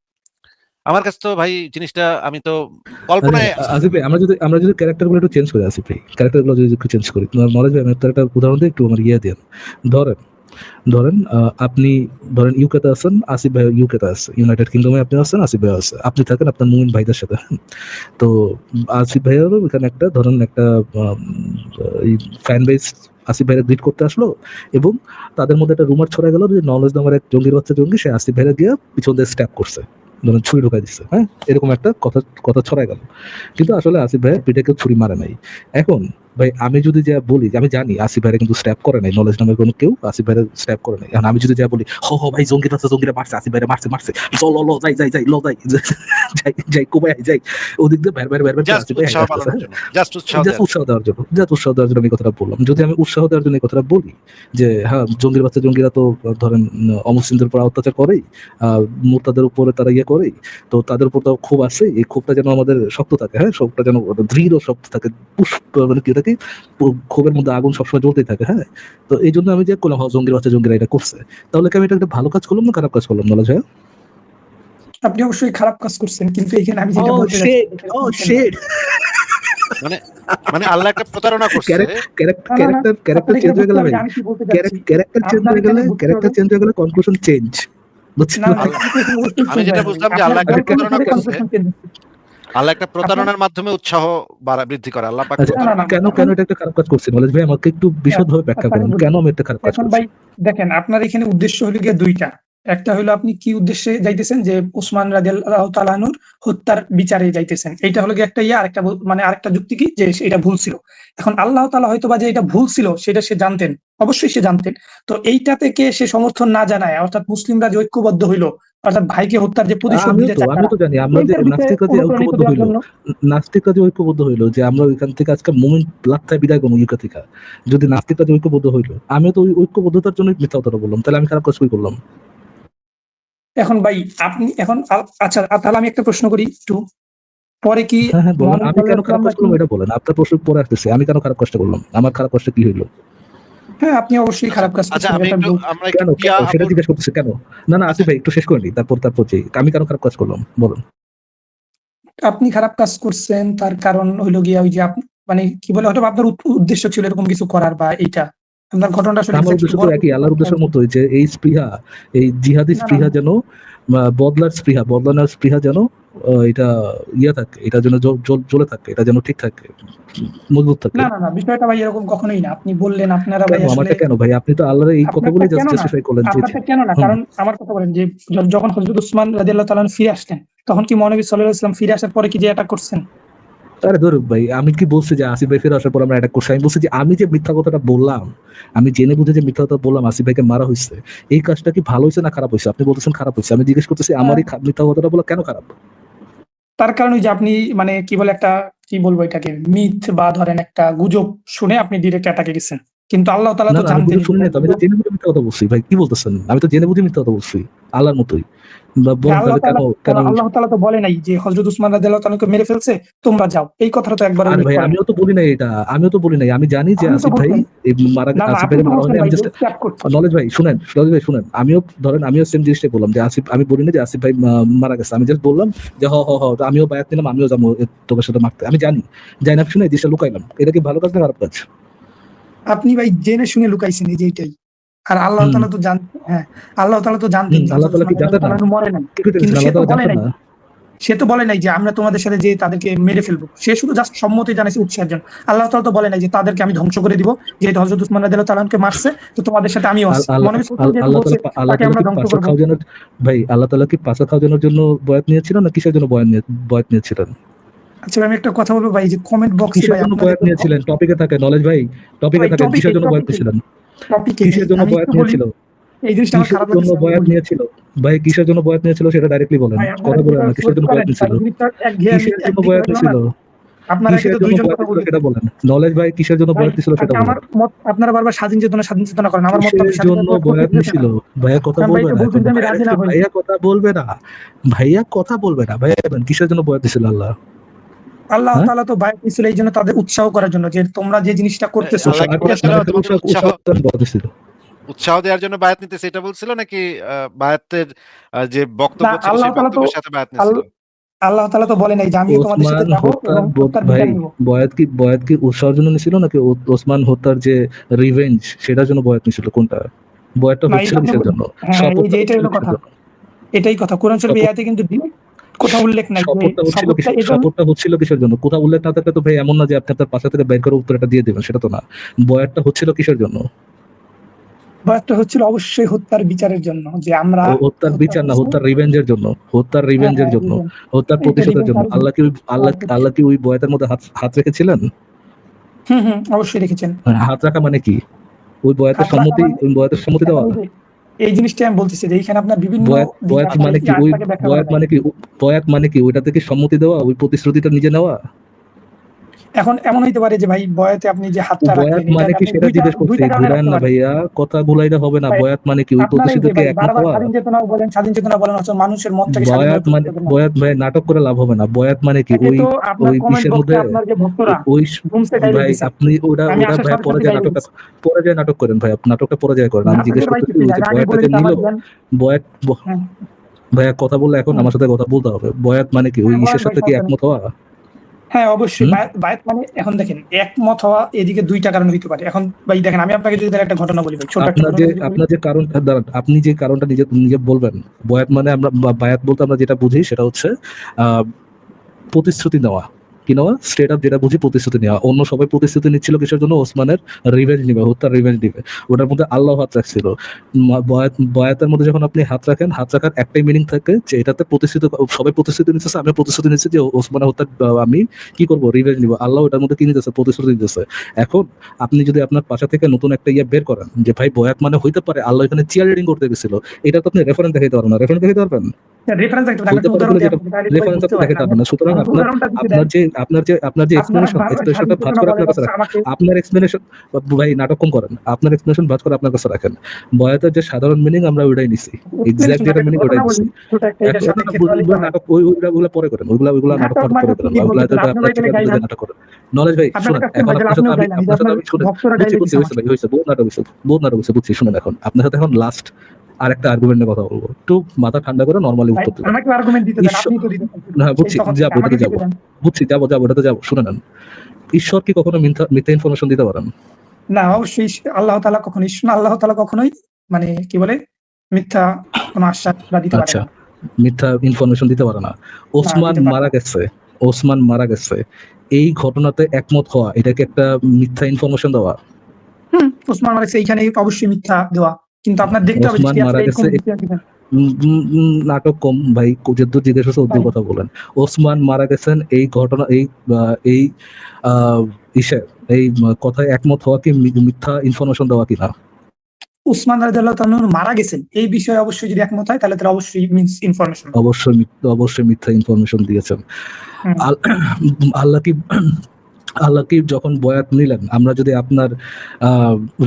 আমার কাছে তো ভাই জিনিসটা আমি তো আরে কল্পনায় আসিফ ভাই, আমরা যদি ক্যারেক্টার গুলো একটু চেঞ্জ করি, আসিফ ভাই ক্যারেক্টার গুলো যদি একটু চেঞ্জ করি, তোমার নলেজ ভাই আমি আপনার একটা উদাহরণ দিই, একটু আমার ইয়ে দেন। ধরেন ধরেন আপনি ধরেন ইউকেতে আছেন, আসিফ ভাই ইউকেতে আছে, ইউনাইটেড কিংডমে আপনি আছেন, আসিফ ভাই আছে, আপনি থাকেন আপনার মুমিন ভাইদের সাথে। তো আসিফ ভাইয়েরও এখানে একটা ধরেন একটা ফ্যান বেস আসিফ ভাইয়ের গ্রিট করতে আসলো, এবং তাদের মধ্যে একটা রুমার ছড়া গেল যে নলেজ নামের এক জঙ্গির বাচ্চা জঙ্গি, সে আসিফ ভাইয়ের গিয়ে পিছন দিয়ে স্ট্যাপ করছে, ধরেন ছুরি ঢুকাই দিচ্ছে, হ্যাঁ, এরকম একটা কথা ছড়াই গেল। কিন্তু আসলে আসিফ ভাইয়ের পিঠে কেউ ছুরি মারে নাই। এখন ভাই আমি যদি যা বলি, আমি জানি আসিফ ভাইয়ের কিন্তু স্ট্যাপ করে নাই, নলেজ নামের কোনো কেউ আসিফ ভাইয়ের স্ট্যাপ করে নাই। এখন আমি যদি যা বলি, হ ভাই জঙ্গিরা মারছে, আসিফ ভাইয়ের মারছে, চল ল যাই কোবাই যাই, ওদিক দিয়ে বের জাস্ট আসিফ ভাই উৎসাহ বাড়ানোর জন্য, জাস্ট উৎসাহ জাস্ট দেওয়ার উৎসাহ দেওয়ার জন্য আমি কথাটা বললাম। যদি আমি উৎসাহ দেওয়ার জন্য এই কথাটা বলি যে হ্যাঁ জঙ্গিরা তো ধরেন অমুসলিমদের উপর অত্যাচার করেই, মুরতাদের উপরে তারা ইয়ে করেই, তো তাদের উপর তো ক্ষোভ আছে, এই ক্ষোভটা যেন আমাদের শক্ত থাকে, হ্যাঁ শক্তটা যেন দৃঢ় শক্ত থাকে, মানে কি থাকে, ক্ষোভের মধ্যে আগুন সবসময় জ্বলতেই থাকে, হ্যাঁ। তো এই জন্য আমি যে করলাম জঙ্গিরা এটা করছে, তাহলে কি আমি এটা একটা ভালো কাজ করলাম না খারাপ কাজ করলাম নলেজ ভাই? আপনি অবশ্যই খারাপ কাজ করছেন। কিন্তু এখানে আমি যেটা বলতে চাচ্ছি মানে মানে আল্লাহ একটা প্রতারণা করছে। ক্যারেক্টার চেঞ্জ হয়ে গেলে ভাই, আমি কি বলতে চাচ্ছি ক্যারেক্টার চেঞ্জ হয়ে গেলে কনক্লুশন চেঞ্জ, বুঝছেন? না, আমি যেটা বুঝলাম যে আল্লাহ একটা প্রতারণা করছে। আল্লাহ একটা প্রতারণার মাধ্যমে উৎসাহ বৃদ্ধি করে। আল্লাহ পাক আচ্ছা, কেন এটা একটা খারাপ কাজ করছে নলেজ ভাই, আমাকে একটু বিশদভাবে ব্যাখ্যা করুন কেন আমি একটা খারাপ কাজ এখন করছি। ভাই দেখেন, আপনার এখানে উদ্দেশ্য হলো গিয়ে দুইটা। একটা হলো আপনি কি উদ্দেশ্যে যাইতেছেন যে ওসমান রাদিয়াল্লাহু তাআলা আনহুর হত্যার বিচারে যাইতেছেন। এইটা হলো গিয়ে একটা আরেকটা মানে আরেকটা যুক্তি কি যে এটা ভুল ছিল। এখন আল্লাহ তাআলা হয়তোবা যে এটা ভুল ছিল সেটা সে জানতেন। অবশ্যই সে জানতেন। তো এইটা থেকে সে সমর্থন না জানায় অর্থাৎ মুসলিমরা যে ঐক্যবদ্ধ হইলো অর্থাৎ ভাইকে হত্যার যে প্রতিশোধ নিতে চায় আমিও তো জানি আমরা যে নাস্তিকরা যে ঐক্যবদ্ধ হইলো যে আমরা ওইখান থেকে আজকে মুমিন লাত্তায় বিদায় করবো ইউকা থেকে, যদি নাস্তিকরা যে ঐক্যবদ্ধ হইলো, আমিও তো ওই ঐক্যবদ্ধতার জন্য মিথ্যা কথা বললাম, তাহলে আমি খারাপ কাজ কই করলাম? এখন ভাই আপনি এখন আচ্ছা তাহলে আমি একটা প্রশ্ন করি একটু পরে কি হ্যাঁ বলেন, আমি কেন খারাপ কাজ করলাম এটা বলেন, আপনার প্রশ্ন পরে আসতেছে, আমি কেন খারাপ কাজটা করলাম, আমার খারাপ কাজটা কি হইলো? হ্যাঁ, আপনি অবশ্যই খারাপ কাজ আচ্ছা করছেন, আমি এটা একটু বলতে আমরা একটু কেন প্রিয়া কেন সেটা আপুর জিজ্ঞেস করতেছে কেন? না না আসিফ ভাই একটু শেষ করে নি, তারপর যে আমি কেন খারাপ কাজ করলাম বলুন। আপনি খারাপ কাজ করছেন তার কারণ হইলো গিয়া ওই যে মানে কি বলে, হয়তো আপনার উদ্দেশ্য ছিল এরকম কিছু করার বা এইটা আপনার ঘটনাটা আসলে আমার exact উদ্দেশ্য তো বড় একই, আল্লাহর উদ্দেশ্যের না, মতোই যে এই স্পৃহা, এই জিহাদি না, স্পৃহা যেন বদলার স্পৃহা, বদলানোর স্পৃহা যেন এটা থাকে, এটা যেন জ্বলে থাকে, এটা যেন ঠিক থাকে, মজবুত থাকে। না, না, না, বিষয়টা ভাই এরকম কখনোই না। আপনি বললেন আপনারা ভাই কেন আসলে আমারটা কেন ভাই? আপনি তো আল্লাহর এই কথাগুলো আপনারটা কেন না, জাস্টিফাই করলেন যে আপনারটা কেন না, হুম। কারণ আমার কথা বলেন যে যখন হযরত উসমান রাদিয়াল্লাহু তাআলা ফিরে আসলেন, তখন কি মহানবী সাল্লাল্লাহু আলাইহি ওয়াসাল্লাম ফিরে আসার পরে কি যে অ্যাটাক করছেন? আরে ধর ভাই, আমি কি বলছি যে আসিফ ভাই ফিরে আসার পর আমরা এটা করছি? আমি বলছি যে আমি যে মিথ্যা কথাটা বললাম, আমি জেনে বুঝে যে মিথ্যা কথা বললাম আসিফ ভাইকে মারা হয়েছে, এই কাজটা কি ভালো হয়েছে না খারাপ হয়েছে? আপনি বলতেছেন খারাপ হয়েছে, আমি জিজ্ঞেস করতেছি আমার এই মিথ্যা কথাটা বলা কেন খারাপ? তার কারণ ওই যে আপনি মানে কি বলে একটা, কি বলবো এটাকে, মিথ বা ধরেন একটা গুজব শুনে আপনি ডিরেক্ট অ্যাটাকে গেছেন। কিন্তু আল্লাহ তাআলা না তো না আমি জানতেন বুঝে শুনি না তো, আমি তো জেনে বুঝে মিথ্যা কথা বলছি ভাই, কি বলতেছেন? আমি তো জেনে বুঝে মিথ্যা কথা বলছি আল্লাহর মতোই। বলেন আল্লাহ তাহলে কেন? তাআলা তো বলে নাই যে হযরত উসমান রাদিয়াল্লাহু তাআলাকে মেরে ফেলছে, তোমরা যাও। এই কথাটা তো একবার আরে উল্লেখ ভাই করেন। আমিও তো বলি নাই এটা, আমিও তো বলি নাই, আমি জানি যে আপনি তো আসিফ ভাই বলছেন। এই মারা, না, না, আসিফ আপনি ভাইয়ের তো মারা বলছেন হয়নি, ভাই আমি যে জাস্ট স্ট্যাপ করছে। নলেজ ভাই শুনেন, নলেজ ভাই শুনেন, আমিও ধরেন আমিও সেম জিনিসটাই বললাম যে আসিফ, আমি বলিনি যে আসিফ ভাই মারা গেছে, আমি জাস্ট বললাম যে আমিও বায়াত নিলাম, আমিও যাবো তোদের সাথে মারতে। আমি জানি না শুনে জিনিসটা লুকাইলাম, এটা কি ভালো কাজ না খারাপ কাজ? আপনি ভাই জেনে শুনে লুকাইছেন, এই যে এইটাই। আর আল্লাহ হুম তাআলা তো জানতেন, হ্যাঁ, আল্লাহ তাআলা তো জানতেন যে আল্লাহ হযরত তাআলা উসমান কি জানতেন রাদিয়াল্লাহু না? তাআলা মরে নাই। কি করতেছেন? কিন্তু সে আল্লাহ তো তাআলা বলে জানতেন নাই, না? সে তো বলে নাই যে আমরা তোমাদের সাথে যে তাদেরকে মেরে ফেলবো। সে শুধু জাস্ট সম্মতি জানাইছে উৎসাহের জন্য। আল্লাহ তাআলা তো বলে নাই যে তাদেরকে আমি ধ্বংস করে দিব। যেহেতু হযরত উসমান রাদিয়াল্লাহু তাআলাকে মারছে, তো তোমাদের সাথে আমিও আছি। আল্লাহ মহানবী সাল্লাল্লাহু আলাইহি ওয়াসাল্লাম যেহেতু আল্লাহ বলছে তাআলা আল্লাহ তাকে তাআলা আমরা কি ধ্বংস পাঁচা করব। খাওয়ানোর, ভাই আল্লাহ তাআলা কি পাঁচা খাওয়ানোর জন্য বয়াত নিয়েছিল না কিসের জন্য বয়াত নিয়েছিলেন? আচ্ছা ভাই, আমি একটা কথা বলবো ভাই, যে কমেন্ট বক্সে কিসের ভাই জন্য আপনাদের বয়াত নিয়েছিলেন? টপিকে থাকে নলেজ ভাই, টপিকে ভাই থাকেন, কিসের জন্য বয়াত টপিকে নিয়েছিলেন? টপিকে ভাই কিসের জন্য আমি বয়াত একটু বলি, নিয়েছিল? এই জিনিসটা আমার কিসের খারাপ জন্য লাগতেছে, আমি বয়াত বলি। নিয়েছিল? ভাই কিসের জন্য বয়াত নিয়েছিল সেটা ডাইরেক্টলি বলেন, ভাই আপনারা কথা কি বলেন না, কিসের ওয়েট জন্য বয়াত করেন ভাই, নিয়েছিল? জিনিসটা একঘেয়েমি কিসের জন্য একদিকে বয়াত হয়ে গেল না? নিয়েছিল? আপনারা কিসের কিন্তু জন্য দুইজন বয়াত কথা নিয়েছিল বলতেছেন সেটা বলেন, নলেজ ভাই কিসের জন্য ভাই। বয়াত নিয়েছিল সেটা আচ্ছা, আমার বলেন। মত, আপনারা বারবার স্বাধীন চেতনা করেন, আমার মতটা কিসের কি স্বাধীন জন্য চেতনা করতে বয়াত দিতেছে নিয়েছিল? না? ভাইয়া কথা কারণ ভাই বলবে এটা না বলছেন এখন, যে আমি রাজি না হই। ভাইয়া কথা বলবে না, ভাইয়া কথা বলবে না, ভাইয়া কিসের জন্য বয়াত দিছিল আল্লাহ? আল্লাহ হ্যাঁ তাআলা তো বায়াত দিছিল এই জন্য তাদের উৎসাহ করার জন্য, যে তোমরা যে জিনিসটা করতেছো আল্লাহ কি এটা বলেছিল তাদের তোমাদের উৎসাহ বয়াত দিছিল। উৎসাহ দেওয়ার জন্য বায়াত নিতেছে এটা বলছিল নাকি বায়াতের যে না। বক্তব্য ছিল আল্লাহ সেই তাআলা তো বক্তব্যের সাথে বায়াত নিছিল? আল্লাহ তাআলা তো বলে নাই যে আমিও তোমাদের সাথে ওসমান যাব এবং হত্যার হত্যার ভাই বিচার নিব। বয়াত কি উৎসাহের জন্য নিছিল নাকি ওসমান হত্যার যে রিভেঞ্জ সেটার জন্য বয়াত নিছিল? কোনটা? বয়াতটা না, এটা হচ্ছিল আপনি কিসের জন্য? হ্যাঁ, এই শপথটা যে এটাই হচ্ছিল হলো কিসের কথা, জন্য? এটাই কথা। কোরআন শরীফে শপথ আয়াতে কিন্তু কোথাও উল্লেখ নাই যে শপথটা হচ্ছিল শপথটা কিসের, এজন্য। শপথটা হচ্ছিল কিসের জন্য? কোথাও উল্লেখ না থাকলে তো ভাই এমন না যে আপনি আপনার পাশা থেকে বের করে উত্তরটা দিয়ে দেবেন, সেটা তো না। বয়াতটা হচ্ছিল কিসের জন্য? বয়াতটা হচ্ছিল অবশ্যই হত্যার বিচারের জন্য, যে আমরা হত্যার হত্যা বিচার না, করছি। হত্যার রিভেঞ্জের জন্য, হত্যার হ্যাঁ, রিভেঞ্জের হ্যাঁ, জন্য, বুঝলেন। হত্যার এটা প্রতিশোধের রিভেঞ্জ জন্য। আর আল্লাহ কি ওই বয়াতের মধ্যে হাত রেখেছিলেন? হুম, অবশ্যই রেখেছেন। হাত রাখা মানে কি? ওই হাত রাখা মানে বয়াতের সম্মতি এখন দেওয়া। এই জিনিসটাই আমি বলতেছি যে এইখানে আপনার বিভিন্ন বয়াত দিক বয়াত আছে, মানে এই কি ওই আয়াতটাকে ব্যাখ্যা করা বয়াত যায়। মানে কি বয়াত মানে কি ওইটা থেকে সম্মতি দেওয়া, ওই প্রতিশ্রুতিটা নিজে নেওয়া? এখন এমন হইতে পারে যে ভাই বয়াতে আপনি যে হাতটা বয়াত রাখলেন, মানে এটাকে কি আপনি সেটা জিজ্ঞেস করছি, দুইটা কারণে ঘুরান রাখতে না পারেন। ভাইয়া, কথা গুলাইলে হবে না। ভাই বয়াত মানে কি ওই আপনারা এই যে প্রতিশ্রুতিকে ভাই একমত বারবার হওয়া? স্বাধীন চেতনা বলেন অথচ মানুষের মতটাকে স্বাধীনভাবে প্রকাশ করেন না। বয়াত ভাই নাটক করে লাভ হবে না। বয়াত মানে কি একে ওই তো আপনার ওই কমেন্ট ইসের বক্সে মধ্যে আপনার যে ভক্তরা ওই ধুমসে ডায়লগ ভাই দিছে। আপনি ওটা আমি ওটা আসার ভাই সাথে সাথে ডায়লগ দিছে। পরে যায় নাটক করেন ভাই, আপনি নাটকটা পরে যায় করেন। আমি জিজ্ঞেস নাটকের ভাই করতেছি কিছুই ওই না, যে আমি বয়াতটা বলে যে দিতে নিল, আমার জ্ঞান। বয়াত হ্যাঁ, ভাইয়া কথা বললে এখন আমার সাথে কথা বলতে হবে। বয়াত মানে কি ওই হ্যাঁ, বলেন ইসের ভাই, সাথে কি সমস্যা নেই। একমত হওয়া? হ্যাঁ, অবশ্যই হুম? বায়াত মানে এখন দেখেন একমত হওয়া এদিকে দুইটা কারণ হইতে পারে। এখন ভাই দেখেন, আমি আপনাকে যদি একটা ঘটনা বলি ভাই, ছোট একটা ঘটনা যদি বলি। আপনার যে কারণটা দাঁড়ান, আপনি যে কারণটা নিজে নিজে বলবেন। বয়াত মানে আমরা বায়াত বলতে আমরা যেটা বুঝি সেটা হচ্ছে প্রতিশ্রুতি নেওয়া। কি নেওয়া? স্ট্রেট আপ যেটা বুঝি প্রতিশ্রুতি নেওয়া। অন্য সবাই প্রতিশ্রুতি নিচ্ছিল কিসের জন্য? ওসমানের রিভেঞ্জ নিবে, হত্যার রিভেঞ্জ নিবে। ওটার মধ্যে আল্লাহ হাত রাখছিল। বয়াতের মধ্যে যখন আপনি হাত রাখেন, হাত রাখার একটাই মিনিং থাকে যে এটাতে প্রতিশ্রুতি, সবাই প্রতিশ্রুতি নিচ্ছে, আমি প্রতিশ্রুতি নিচ্ছি যে ওসমানের হত্যার আমি কি করবো, রিভেঞ্জ নিব। আল্লাহ ওটার মধ্যে কি নিতেছে? প্রতিশ্রুতি দিতেছে। এখন আপনি যদি আপনার পাশা থেকে নতুন একটা বের করেন যে ভাই বয়াত মানে হইতে পারে আল্লাহ এখানে চিয়ার রিডিং করতে গেছিল, এটা তো আপনি রেফারেন্স দেখাইতে পারবেন না। রেফারেন্স দেখাইতে পারবেন? রেফারেন্স একটা হইতে পারে উদাহরণ বলে দিয়ে যেটা আপনি তাহলে সবাই রেফারেন্স বুঝতে আপনি পারবেন। দেখাতে পারবেন না। সুতরাং আমাকে উদাহরণটা দিতে দেন। আপনার যে আপনার যে আপনারা এক্সপ্লেনেশনটা স্বাধীন ভাঁজ ঘোষণা করে বলেন আপনার কাছে অথচ রাখেন। আমাকে আপনার এক্সপ্লেনেশন ভাই নাটক কম করেন, আপনার এক্সপ্লেনেশন ভাঁজ করে আপনার কাছে রাখেন। বয়াতের যে সাধারণ মিনিং আমরা ওইটাই নিছি, এক্সাক্ট যেটা মিনিং ওইটাই ঘটনা বলি নিছি। ছোট একটা এটার এখন সাপেক্ষে তাহলে তো হয়। নাটক ওইগুলা পরে করেন, ওইগুলা নাটক নাটক পরে মানে করেন, কি ওইগুলা বলতেছেন? আপনি ভাই তাহলে গাইলাম, নাটক করেন। নলেজ ভাই আপনার শুনেন, কাছে এখন ভাই আপনার আপনিও সাথে গাইলাম, এই যে আপনার সাথে আপনার আমি শুনেন, ভক্তরা বুঝছি গাইলে বুঝছি, দিছে হয়েছে ভাই, হয়েছে, বহুত নাটক হয়েছে, বুঝছি। শুনেন, এখন আপনার সাথে এখন লাস্ট আরেকটা আর্গুমেন্টের কথা বলবো, একটু মাথা ঠান্ডা করে নরমালি ভাই, উত্তর দিবেন। আমাকে আর্গুমেন্ট দিতে দেন, ঈশ্বর, আপনি তো দিতেন না বুঝছি, তখন যাবো আমাকে ওটাতে দিতে যাবো, দেন। বুঝছি, যাবো ওটাতে যাবো, শুনে নেন। ঈশ্বর কি কখনো মিথ্যা ইনফরমেশন দিতে পারেন? না, অবশ্যই আল্লাহ তাআলা কখনোই আল্লাহ তাআলা কখনোই মানে কি বলে মিথ্যা কোনো আশ্বাস বা দিতে পারে আচ্ছা, না। মিথ্যা ইনফরমেশন দিতে পারে না। ওসমান দিতে পারে মারা না। গেছে, ওসমান মারা গেছে, এই ঘটনাতে একমত হওয়া এটা কি একটা মিথ্যা ইনফরমেশন দেওয়া? ওসমান মারা গেছে এইখানে অবশ্যই মিথ্যা দেওয়া, কিন্তু আপনার দেখতে হবে যে ওসমান কি মারা আসলে এরকম গেছে, নাটক কম ভাই, যেহেতু জিজ্ঞেস করছে ওদের কথা বলেন। ওসমান মারা গেছেন এই ঘটনা, এই ইসে, এই কথায় একমত হওয়া কি মিথ্যা ইনফরমেশন দেওয়া কিনা? উসমান রাদিয়াল্লাহু তাআলা মারা গেছেন এই বিষয়ে অবশ্যই যদি একমত হয় তাহলে অবশ্যই মিন্স ইনফরমেশন। অবশ্যই মিথ্যা ইনফরমেশন দিয়েছেন। আল্লাহ কি যখন বয়াত নিলেন, আমরা যদি আপনার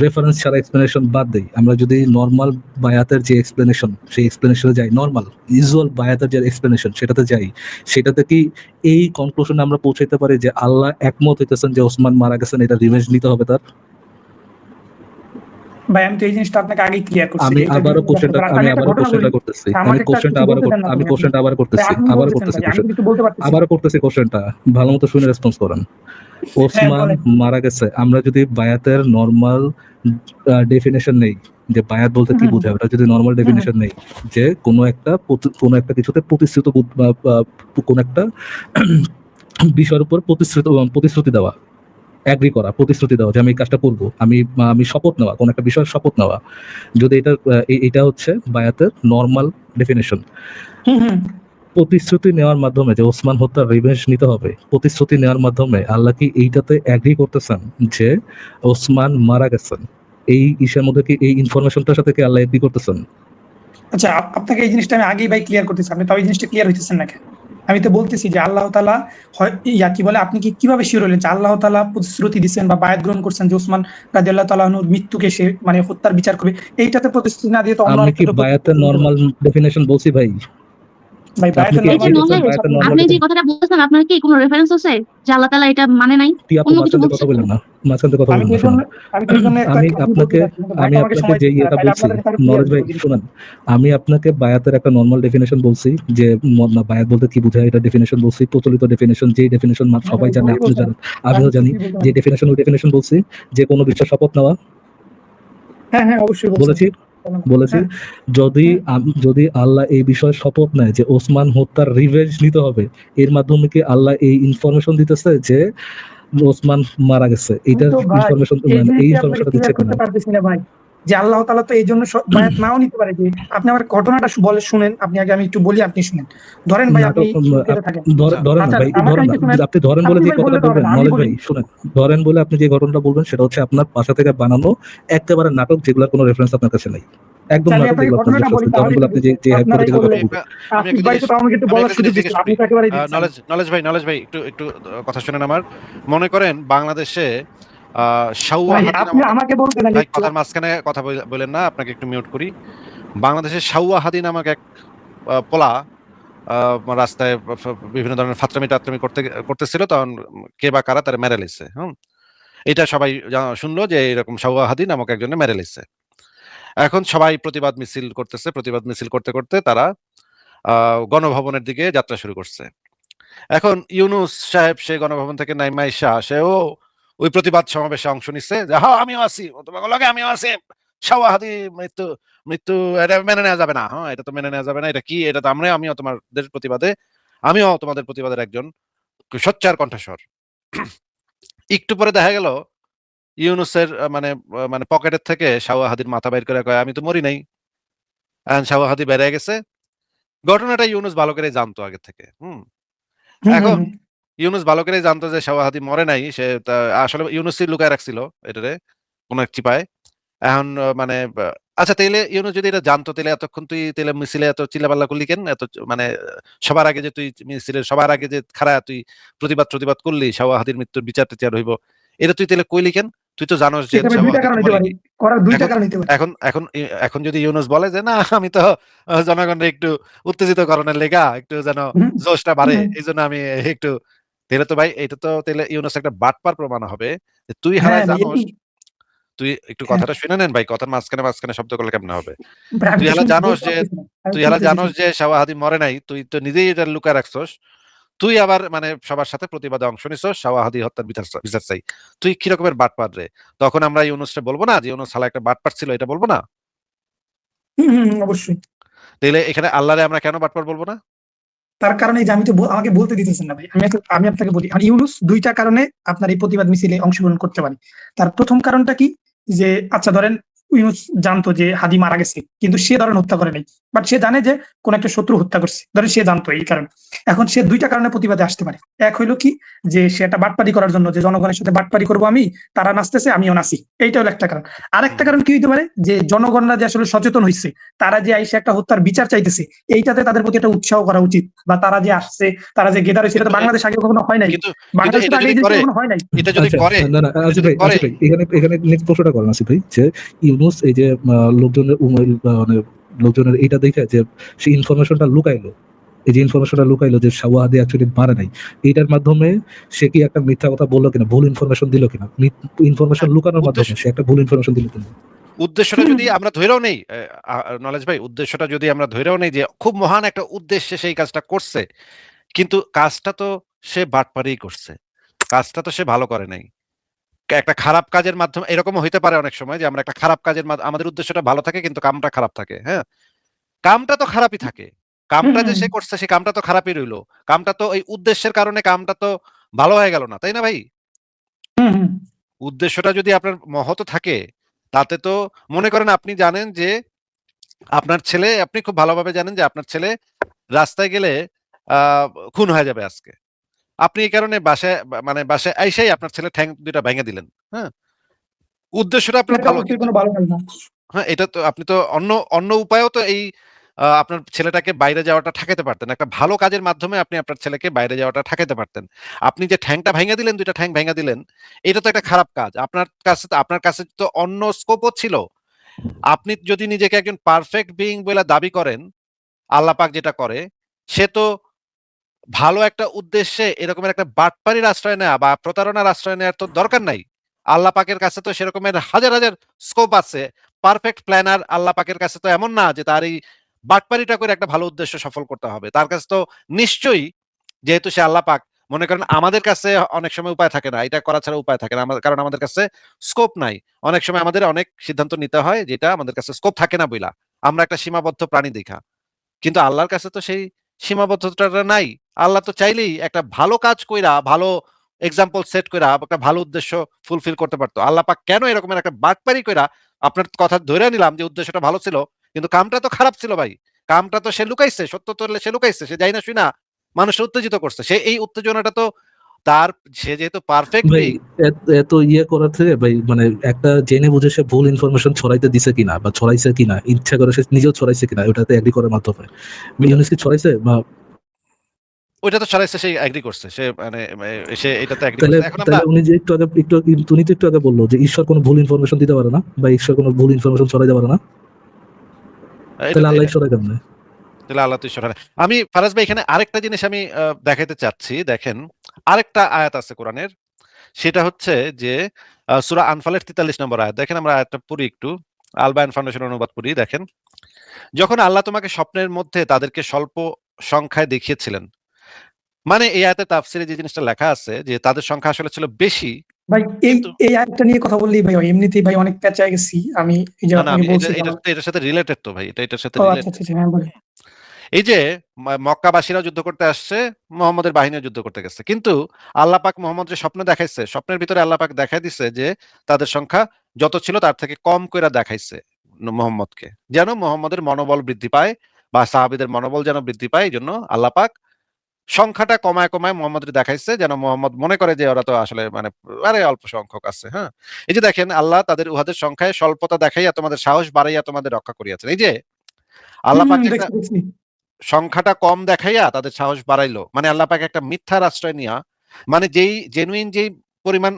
রেফারেন্স ছাড়া এক্সপ্লেনেশন বাদ দেই, আমরা যদি নর্মাল বায়াতের যে এক্সপ্লেনেশন, সেই এক্সপ্লেনেশনে যাই, নর্মাল ইউজুয়াল বায়াতের যে এক্সপ্লেনেশন সেটাতে যাই, সেটাতে কি এই কনক্লুশনে আমরা পৌঁছাইতে পারি যে আল্লাহ একমত হইতেছেন যে ওসমান মারা গেছেন, এটা রিভেঞ্জ নিতে হবে তার? ভাই আমি তো এই জিনিসটা আপনাকে আগেই ক্লিয়ার করছি। আমি আবারও কোশ্চেনটা করতেছি, আবারও করতেছি কোশ্চেনটা, ভালো মতো শুনে রেসপন্স করেন। ওসমান মারা গেছে, আমরা যদি বায়াতের নরমাল ডেফিনেশন নেই, যে বায়াত বলতে কি বোঝায়, ওটা যদি নরমাল ডেফিনেশন নেই, যে কোনো একটা কিছুতে প্রতিশ্রুত, কোন একটা বিষয়ের উপর প্রতিশ্রুতি দেওয়া, এগ্রি করা, প্রতিশ্রুতি দেওয়া যে আমি এই কাজটা করবো, আমি শপথ নেওয়া, কোন একটা বিষয়ের শপথ নেওয়া, যদি এটা হচ্ছে বায়াতের নরমাল ডেফিনেশন। প্রতিশ্রুতি নেওয়ার মাধ্যমে যে ওসমান হত্যার রিভেঞ্জ নিতে হবে, প্রতিশ্রুতি নেওয়ার মাধ্যমে আল্লাহ কি এইটাতে এগ্রি করতেছেন যে ওসমান মারা গেছেন, এই ইসের মধ্যে কি এই ইনফরমেশনটার সাথে কি আল্লাহ এগ্রি করতেছেন? আচ্ছা, আপনাকে এই জিনিসটা আমি আগেই ভাই ক্লিয়ার করতেছি, আপনি তো এই জিনিসটা ক্লিয়ার হইতেছেন না কেন? আমি তো বলতেছি যে আল্লাহ তাআলা কি বলে, আপনি কিভাবে শিওর হলেন যে আল্লাহ তাআলা প্রতিশ্রুতি দিচ্ছেন বা বায়াত গ্রহণ করছেন যে ওসমান রাদিয়াল্লাহু তাআলা আনহুর মৃত্যুকে সে মানে হত্যার বিচার করবে, এইটাতে প্রতিশ্রুতি না দিয়ে তো অন্য আমি কি বায়াতের নরমাল ডেফিনেশন বলছি ভাই? ভাই বায়াতের আপনি যে কথাটা বলছেন, আপনার কি কোনো রেফারেন্স আছে যে আল্লাহ তাআলা এটা মানে নাই? অন্য কিছু বলছেন? কথা বলেন না, মাঝখান থেকে কথা বলেন না। আমি আপনাকে যে এটা বলছি, নরেশ ভাই শুনেন, আমি আপনাকে বায়াতের একটা নরমাল ডেফিনেশন বলছি, যে বায়াত বলতে কি বোঝায় এটা ডেফিনেশন বলছি, প্রচলিত ডেফিনেশন, যে ডেফিনেশন সবাই জানে, আপনি জানেন, আমিও জানি, যে ডেফিনেশন, ওই ডেফিনেশন বলছি, যে কোনো বিষয়ে শপথ নেওয়া। হ্যাঁ অবশ্যই বলেছি যদি আল্লাহ এই বিষয়ে শপথ নেয় যে ওসমান হত্যার রিভেঞ্জ নিতে হবে, এর মাধ্যমে কি আল্লাহ এই ইনফরমেশন দিতেছে যে ওসমান মারা গেছে, এইটার ইনফরমেশন, এই ইনফরমেশনটা দিচ্ছে কিনা? ভাই যে আল্লাহ তাআলা তো এই জন্য বায়াত নাও নিতে পারে। যে আপনি আমার ঘটনাটা শুনেন, আপনি আগে, আমি একটু বলি, আপনি শুনেন। ধরেন ভাই, আপনি আপনি ধরেন বলে যে কথাটা বলবেন, নলেজ ভাই শুনেন, ধরেন বলে আপনি যে ঘটনাটা বলবেন সেটা হচ্ছে আপনার বাসা থেকে বানানো একেবারে নাটক, যেগুলোর কোনো রেফারেন্স আপনার কাছে নাই, একদম নাটক, যেগুলো আপনি যে হাইপোথেটিক্যাল কথা বলবেন। নলেজ ভাই একটু কথা শুনেন আমার। মনে করেন বাংলাদেশে আমাকে বলতে না, কথার মাঝখানে কথা বলেন না, আপনাকে একটু মিউট করি। বাংলাদেশের শাওয়া হাদি নামক এক পোলা রাস্তায় বিভিন্ন ধরনের ফাত্রামি করতেছিল, তখন কে বা কারা তারা মেরে লেছে। এটা সবাই শুনলো যে এরকম শাওয়া হাদি নামক একজনে মেরে লেছে। এখন সবাই প্রতিবাদ মিছিল করতেছে, প্রতিবাদ মিছিল করতে করতে তারা গণভবনের দিকে যাত্রা শুরু করছে। এখন ইউনূস সাহেব সে গণভবন থেকে নাইমা আইসা সেও ওই প্রতিবাদ সমাবেশে অংশ নিচ্ছে, যে হ্যাঁ আমিও আছি, তোমাকে লগে আমিও আছি, শাওয়া হাদি মৃত্যু এটা মেনে নেওয়া যাবে না, এটা তো মেনে নেওয়া যাবে না, এটা কি, এটা তো আমিও তোমাদের প্রতিবাদে, আমিও তোমাদের প্রতিবাদের একজন সোচ্চার কণ্ঠস্বর। একটু পরে দেখা গেল ইউনূসের মানে পকেটের থেকে শাওয়া হাদির মাথা বের করে কয় আমি তো মরি নাই। শাওয়া হাদি বেরিয়ে গেছে। ঘটনাটা ইউনূস ভালো করে জানতো আগে থেকে। এখন ইউনূস ভালো করে জানতো যে শাওয়া হাদি মরে নাই, সে আসলে ইউনূসই লুকায় রাখছিল এটারে কোন এক চিপায়। এখন মানে আচ্ছা তাইলে ইউনূস যদি এটা জানতো তাহলে এতক্ষণ তুই তাহলে মিছিলে এত চিল্লাপাল্লা করলি কেন? এত মানে সবার আগে যে তুই মিছিলের সবার আগে যে খাড়ায়া তুই প্রতিবাদ করলি শাওয়াহাদির মৃত্যুর বিচার-টিচার হইব। এটা তুই তাহলে কইলি কেন? তুই তো জানোস যে এটা ভাই 2টা শাওয়াহাদি কারণ তো হইতে পারে। মরেনি। করার 2টা এখন কারণ হইতে পারে। এখন এখন এখন যদি ইউনূস বলে যে, "না আমি তো জনগণরে একটু উত্তেজিত করণের লেগা একটু যেন হুম, জোশটা বাড়ে। হুম, এইজন্য আমি একটু" তাইলে তো ভাই এটা তো তাইলে ইউনূস একটা বাটপার প্রমাণ হবে। যে তুই হ্যাঁ হালায় ভাই জানোস তুই একটু হ্যাঁ কথাটা শুনে নেন ভাই। কথার মাঝখানে শব্দ করলে কেমনে হবে? ভাই আমি তুই তো হালা জানোস বলতে যে পারতেছি না। আমি তুই হালা শুনতেছি জানোস শুধু। যে শাওয়াহাদি মরে নাই। তুই তো নিজেই এটা লুকায় রাখছস। তুই আবার মানে সবার সাথে প্রতিবাদে অংশ নিছস, শাওয়াহাদি হত্যার বিচার চাই। তুই কি রকমের বাটপার রে? তখন আমরা ইউনূসরে বলব না যে ইউনূস শালা একটা বাটপার ছিল এটা বলব না? অবশ্যই। তাইলে এখানে আল্লাহরে আমরা কেন বাটপার বলব না? তার কারণে এই যে আমি তো আমাকে বলতে দিতেছেন না ভাই। আমি আপনাকে বলি। আর ইউনূস 2টা কারণে আপনার এই প্রতিবাদ মিছিলে অংশগ্রহণ করতে পারে। তার প্রথম কারণটা কি? যে আচ্ছা ধরেন ইউনূস জানতো যে হাদী মারা গেছে। কিন্তু সে ধরেন হত্যা করে নাই। বাট সে জানে যে কোন একটা শত্রু হত্যা করছে। ধরেন সে জানতো এই কারণে। এখন সে 2টা কারণে প্রতিবাদে আসতে পারে। এক হইলো কি? যে সে একটা বাটপারি করার জন্য যে জনগণের সাথে বাটপারি করব আমি, তারা নাচতেছে আমিও নাচি। এইটা হলো একটা কারণ। আরেকটা হুম। কারণ কি হইতে পারে? যে জনগণরা যে আসলে সচেতন হইছে, তারা যে আইসা একটা হত্যার বিচার চাইতেছে, এইটাতে তাদের প্রতি একটা উৎসাহ করা উচিত। বা তারা যে আসছে, তারা যে গেদার হইছে, এটা কিন্তু তো বাংলাদেশ আগে কখনো হয় নাই। কিন্তু কিন্তু বাংলাদেশে তো এটা আগে যদি এই জিনিসটা করে কখনো হয় নাই। এটা যদি আচ্ছা করে না এটা আসিফ যদি ভাই করে এখানে নেক্সট প্রশ্নটা করেন আসিফ ভাই যে ইউনূস এই যে মানে লোকজনের এইটা দেখে যে সে ইনফরমেশনটা লুকাইলো, এই যে ইনফরমেশনটা লুকাইলো যে শাওয়াহাদি অ্যাকচুয়ালি মারে নাই, এইটার মাধ্যমে সে কি একটা মিথ্যা কথা বললো কিনা, ভুল ইনফরমেশন দিল কিনা, ইনফরমেশন হ্যাঁ, লুকানোর উদ্দেশ্য মাধ্যমে সে একটা ভুল ইনফরমেশন দিল কিনা? উদ্দেশ্যটা যদি আমরা ধইরাও নেই নলেজ ভাই উদ্দেশ্যটা যদি আমরা ধইরাও নেই যে খুব মহান একটা উদ্দেশ্যে সেই কাজটা করছে। কিন্তু কাজটা তো সে বাটপারিই করছে। কাজটা তো সে ভালো করে নাই। একটা খারাপ কাজের মাধ্যমে এরকমও হইতে পারে অনেক সময় যে আমরা একটা খারাপ কাজের আমাদের উদ্দেশ্যটা ভালো থাকে কিন্তু কামটা খারাপ থাকে। হ্যাঁ? কামটা তো খারাপই থাকে। হুম, কামটা যে হুম, সে করছে সে কামটা তো খারাপই রইলো। কামটা তো ওই উদ্দেশ্যের কারণে কামটা তো ভালো হয়ে গেল না। তাই না ভাই? হুম, হুম, উদ্দেশ্যটা যদি আপনার মহৎ থাকে তাতে তো মনে করেন আপনি জানেন যে আপনার ছেলে আপনি খুব ভালোভাবে জানেন যে আপনার ছেলে রাস্তায় গেলে আ খুন হয়ে যাবে আজকে। আপনি এই কারণে মানে বাসায় আইসাই আপনার ছেলের ঠ্যাং ২ টা ভেঙে দিলেন। হ্যাঁ? উদ্দেশ্যটা আপনার এটা ভালো অবশ্যই কিন্তু কোনো ভালো কাজ না। হ্যাঁ, এটা তো আপনি তো অন্য অন্য উপায়েও তো এই আপনার ছেলেটাকে বাইরে যাওয়াটা ঠেকাতে পারতেন। একটা ভালো কাজের মাধ্যমে আপনি আপনার ছেলেকে বাইরে যাওয়াটা ঠেকাতে পারতেন। আপনি যে ঠ্যাংটা ভাইঙা দিলেন, ২ টা ঠ্যাং ভাইঙা দিলেন, এটা তো একটা খারাপ কাজ। আপনার কাছে তো অন্য স্কোপও ছিল। আপনি যদি নিজেকে একজন পারফেক্ট বিইং বইলা দাবি করেন, আল্লাহ পাক যেটা করে, সে তো ভালো একটা উদ্দেশ্যে এরকমের একটা বাটপারির আশ্রয় নেয়া বা প্রতারণার আশ্রয় নেওয়ার তো দরকার নাই। আল্লাহ পাকের কাছে তো সেরকমের হাজার স্কোপ আছে। পারফেক্ট প্ল্যানার আল্লাহ পাকের কাছে তো এমন না যে তার এই বাটপারিটা করে একটা ভালো উদ্দেশ্য সফল করতে হবে। তার কাছে তো নিশ্চয়ই যেহেতু সে আল্লাহ পাক মনে করেন আমাদের কাছে অনেক সময় উপায় থাকে না। এটা করা ছাড়া উপায় থাকে না। কারণ আমাদের কাছে স্কোপ নাই। অনেক সময় আমাদের অনেক সিদ্ধান্ত নিতে হয় যেটা আমাদের কাছে স্কোপ থাকে না বইলা। আমরা একটা সীমাবদ্ধ প্রাণী দেইখা। কিন্তু আল্লাহর কাছে তো সেই সীমাবদ্ধতাটা নাই। আল্লাহ তো চাইলেই একটা ভালো কাজ কইরা, ভালো এক্সাম্পল সেট কইরা একটা ভালো উদ্দেশ্য ফুলফিল করতে পারত। আল্লাহ পাক কেন এরকমের একটা বাটপারি কইরা আপনার কথা ধইরা নিলাম যে উদ্দেশ্যটা ভালো ছিল। কিন্তু কামটা তো খারাপ ছিল ভাই। কামটা তো সে লুকাইছে। সত্য তো সে লুকাইছে। সে যাই না শুই না মানুষকে উত্তেজিত করছে। সে এই উত্তেজনাটা তো তার সে যেহেতু পারফেক্ট ভাই বেইং এত ইয়ে করার থেকে ভাই মানে একটা জেনে বুঝে সে ভুল ইনফরমেশন ছড়াইতে দিছে কিনা বা ছড়াইছে কিনা, ইচ্ছা করে সে নিজেও ছড়াইছে কিনা, ওটাতে এগ্রি করার মাধ্যমে ইউনূস কি ছড়াইছে বা ওইটা তো ছড়াইছে সে এগ্রি করছে। সে মানে সে এটাতে এগ্রি তাহলে করছে। এখন আমরা তাহলে উনি যে উনি তো একটু আগে বললো যে ঈশ্বর কোনো ভুল ইনফরমেশন দিতে পারে না বা ঈশ্বর কোনো ভুল ইনফরমেশন ছড়াইতে পারে না, এটা তাহলে আল্লাহ ঈশ্বরের কেমনে? তাহলে আল্লাহ তো ঈশ্বর। আমি ফারাজ ভাই এখানে আরেকটা জিনিস আমি দেখাইতে চাচ্ছি। দেখেন আরেকটা আয়াত আছে কোরআনের। সেটা হচ্ছে যে সূরা আনফালের ৪৩ নম্বর আয়াত। দেখেন আমরা আয়াতটা পড়ি একটু। আল বায়ান ফাউন্ডেশন অনুবাদ পড়ি দেখেন। যখন আল্লাহ তোমাকে স্বপ্নের মধ্যে তাদেরকে স্বল্প সংখ্যায় দেখিয়েছিলেন। মানে এই আয়াতের তাফসিরে যে জিনিসটা লেখা আছে যে তাদের সংখ্যা আসলে ছিল বেশি ভাই কিন্তু এই আয়াতটা নিয়ে কথা বললেই ভাই এমনিতেই ভাই অনেক পেঁচায় গেছি। আমি এই যে না, আপনাকে আমি বলছি যে আমার এটার সাথে রিলেটেড তো ভাই। এটার সাথে ও আচ্ছা, রিলেটেড। আচ্ছা, আচ্ছা, হ্যাঁ বলেন। এই যে মক্কাবাসীরা যুদ্ধ করতে আসছে, মুহাম্মদের বাহিনীও যুদ্ধ করতে গেছে। কিন্তু আল্লাহ পাক মুহাম্মদের স্বপ্ন দেখাইছে। স্বপ্নের ভিতরে আল্লাহ পাক দেখাই দিছে যে তাদের সংখ্যা যত ছিল তার থেকে কম কইরা দেখাইছে মুহাম্মদকে। যেন মুহাম্মদের মনোবল বৃদ্ধি পায় বা সাহাবীদের মনোবল যেন বৃদ্ধি পায়। এজন্য আল্লাহ পাক সংখ্যাটা কমায় কমায় মোহাম্মদের দেখাইছে, যেন মোহাম্মদ মনে করে যে ওরা তো আসলে মানে আরে অল্প সংখ্যক আছে। হ্যাঁ, এই যে দেখেন আল্লাহ তাদের উহাদের সংখ্যায় স্বল্পতা দেখাইয়া তোমাদের সাহস বাড়াইয়া তোমাদের রক্ষা করিয়াছেন। এই যে আল্লাহ পাক যে একটা দেখছি। সংখ্যাটা কম দেখাইয়া তাদের সাহস বাড়াইলো, মানে আল্লাহ পাক একটা মিথ্যার আশ্রয় নিয়া, মানে যেই জেনুইন যেই পরিমাণ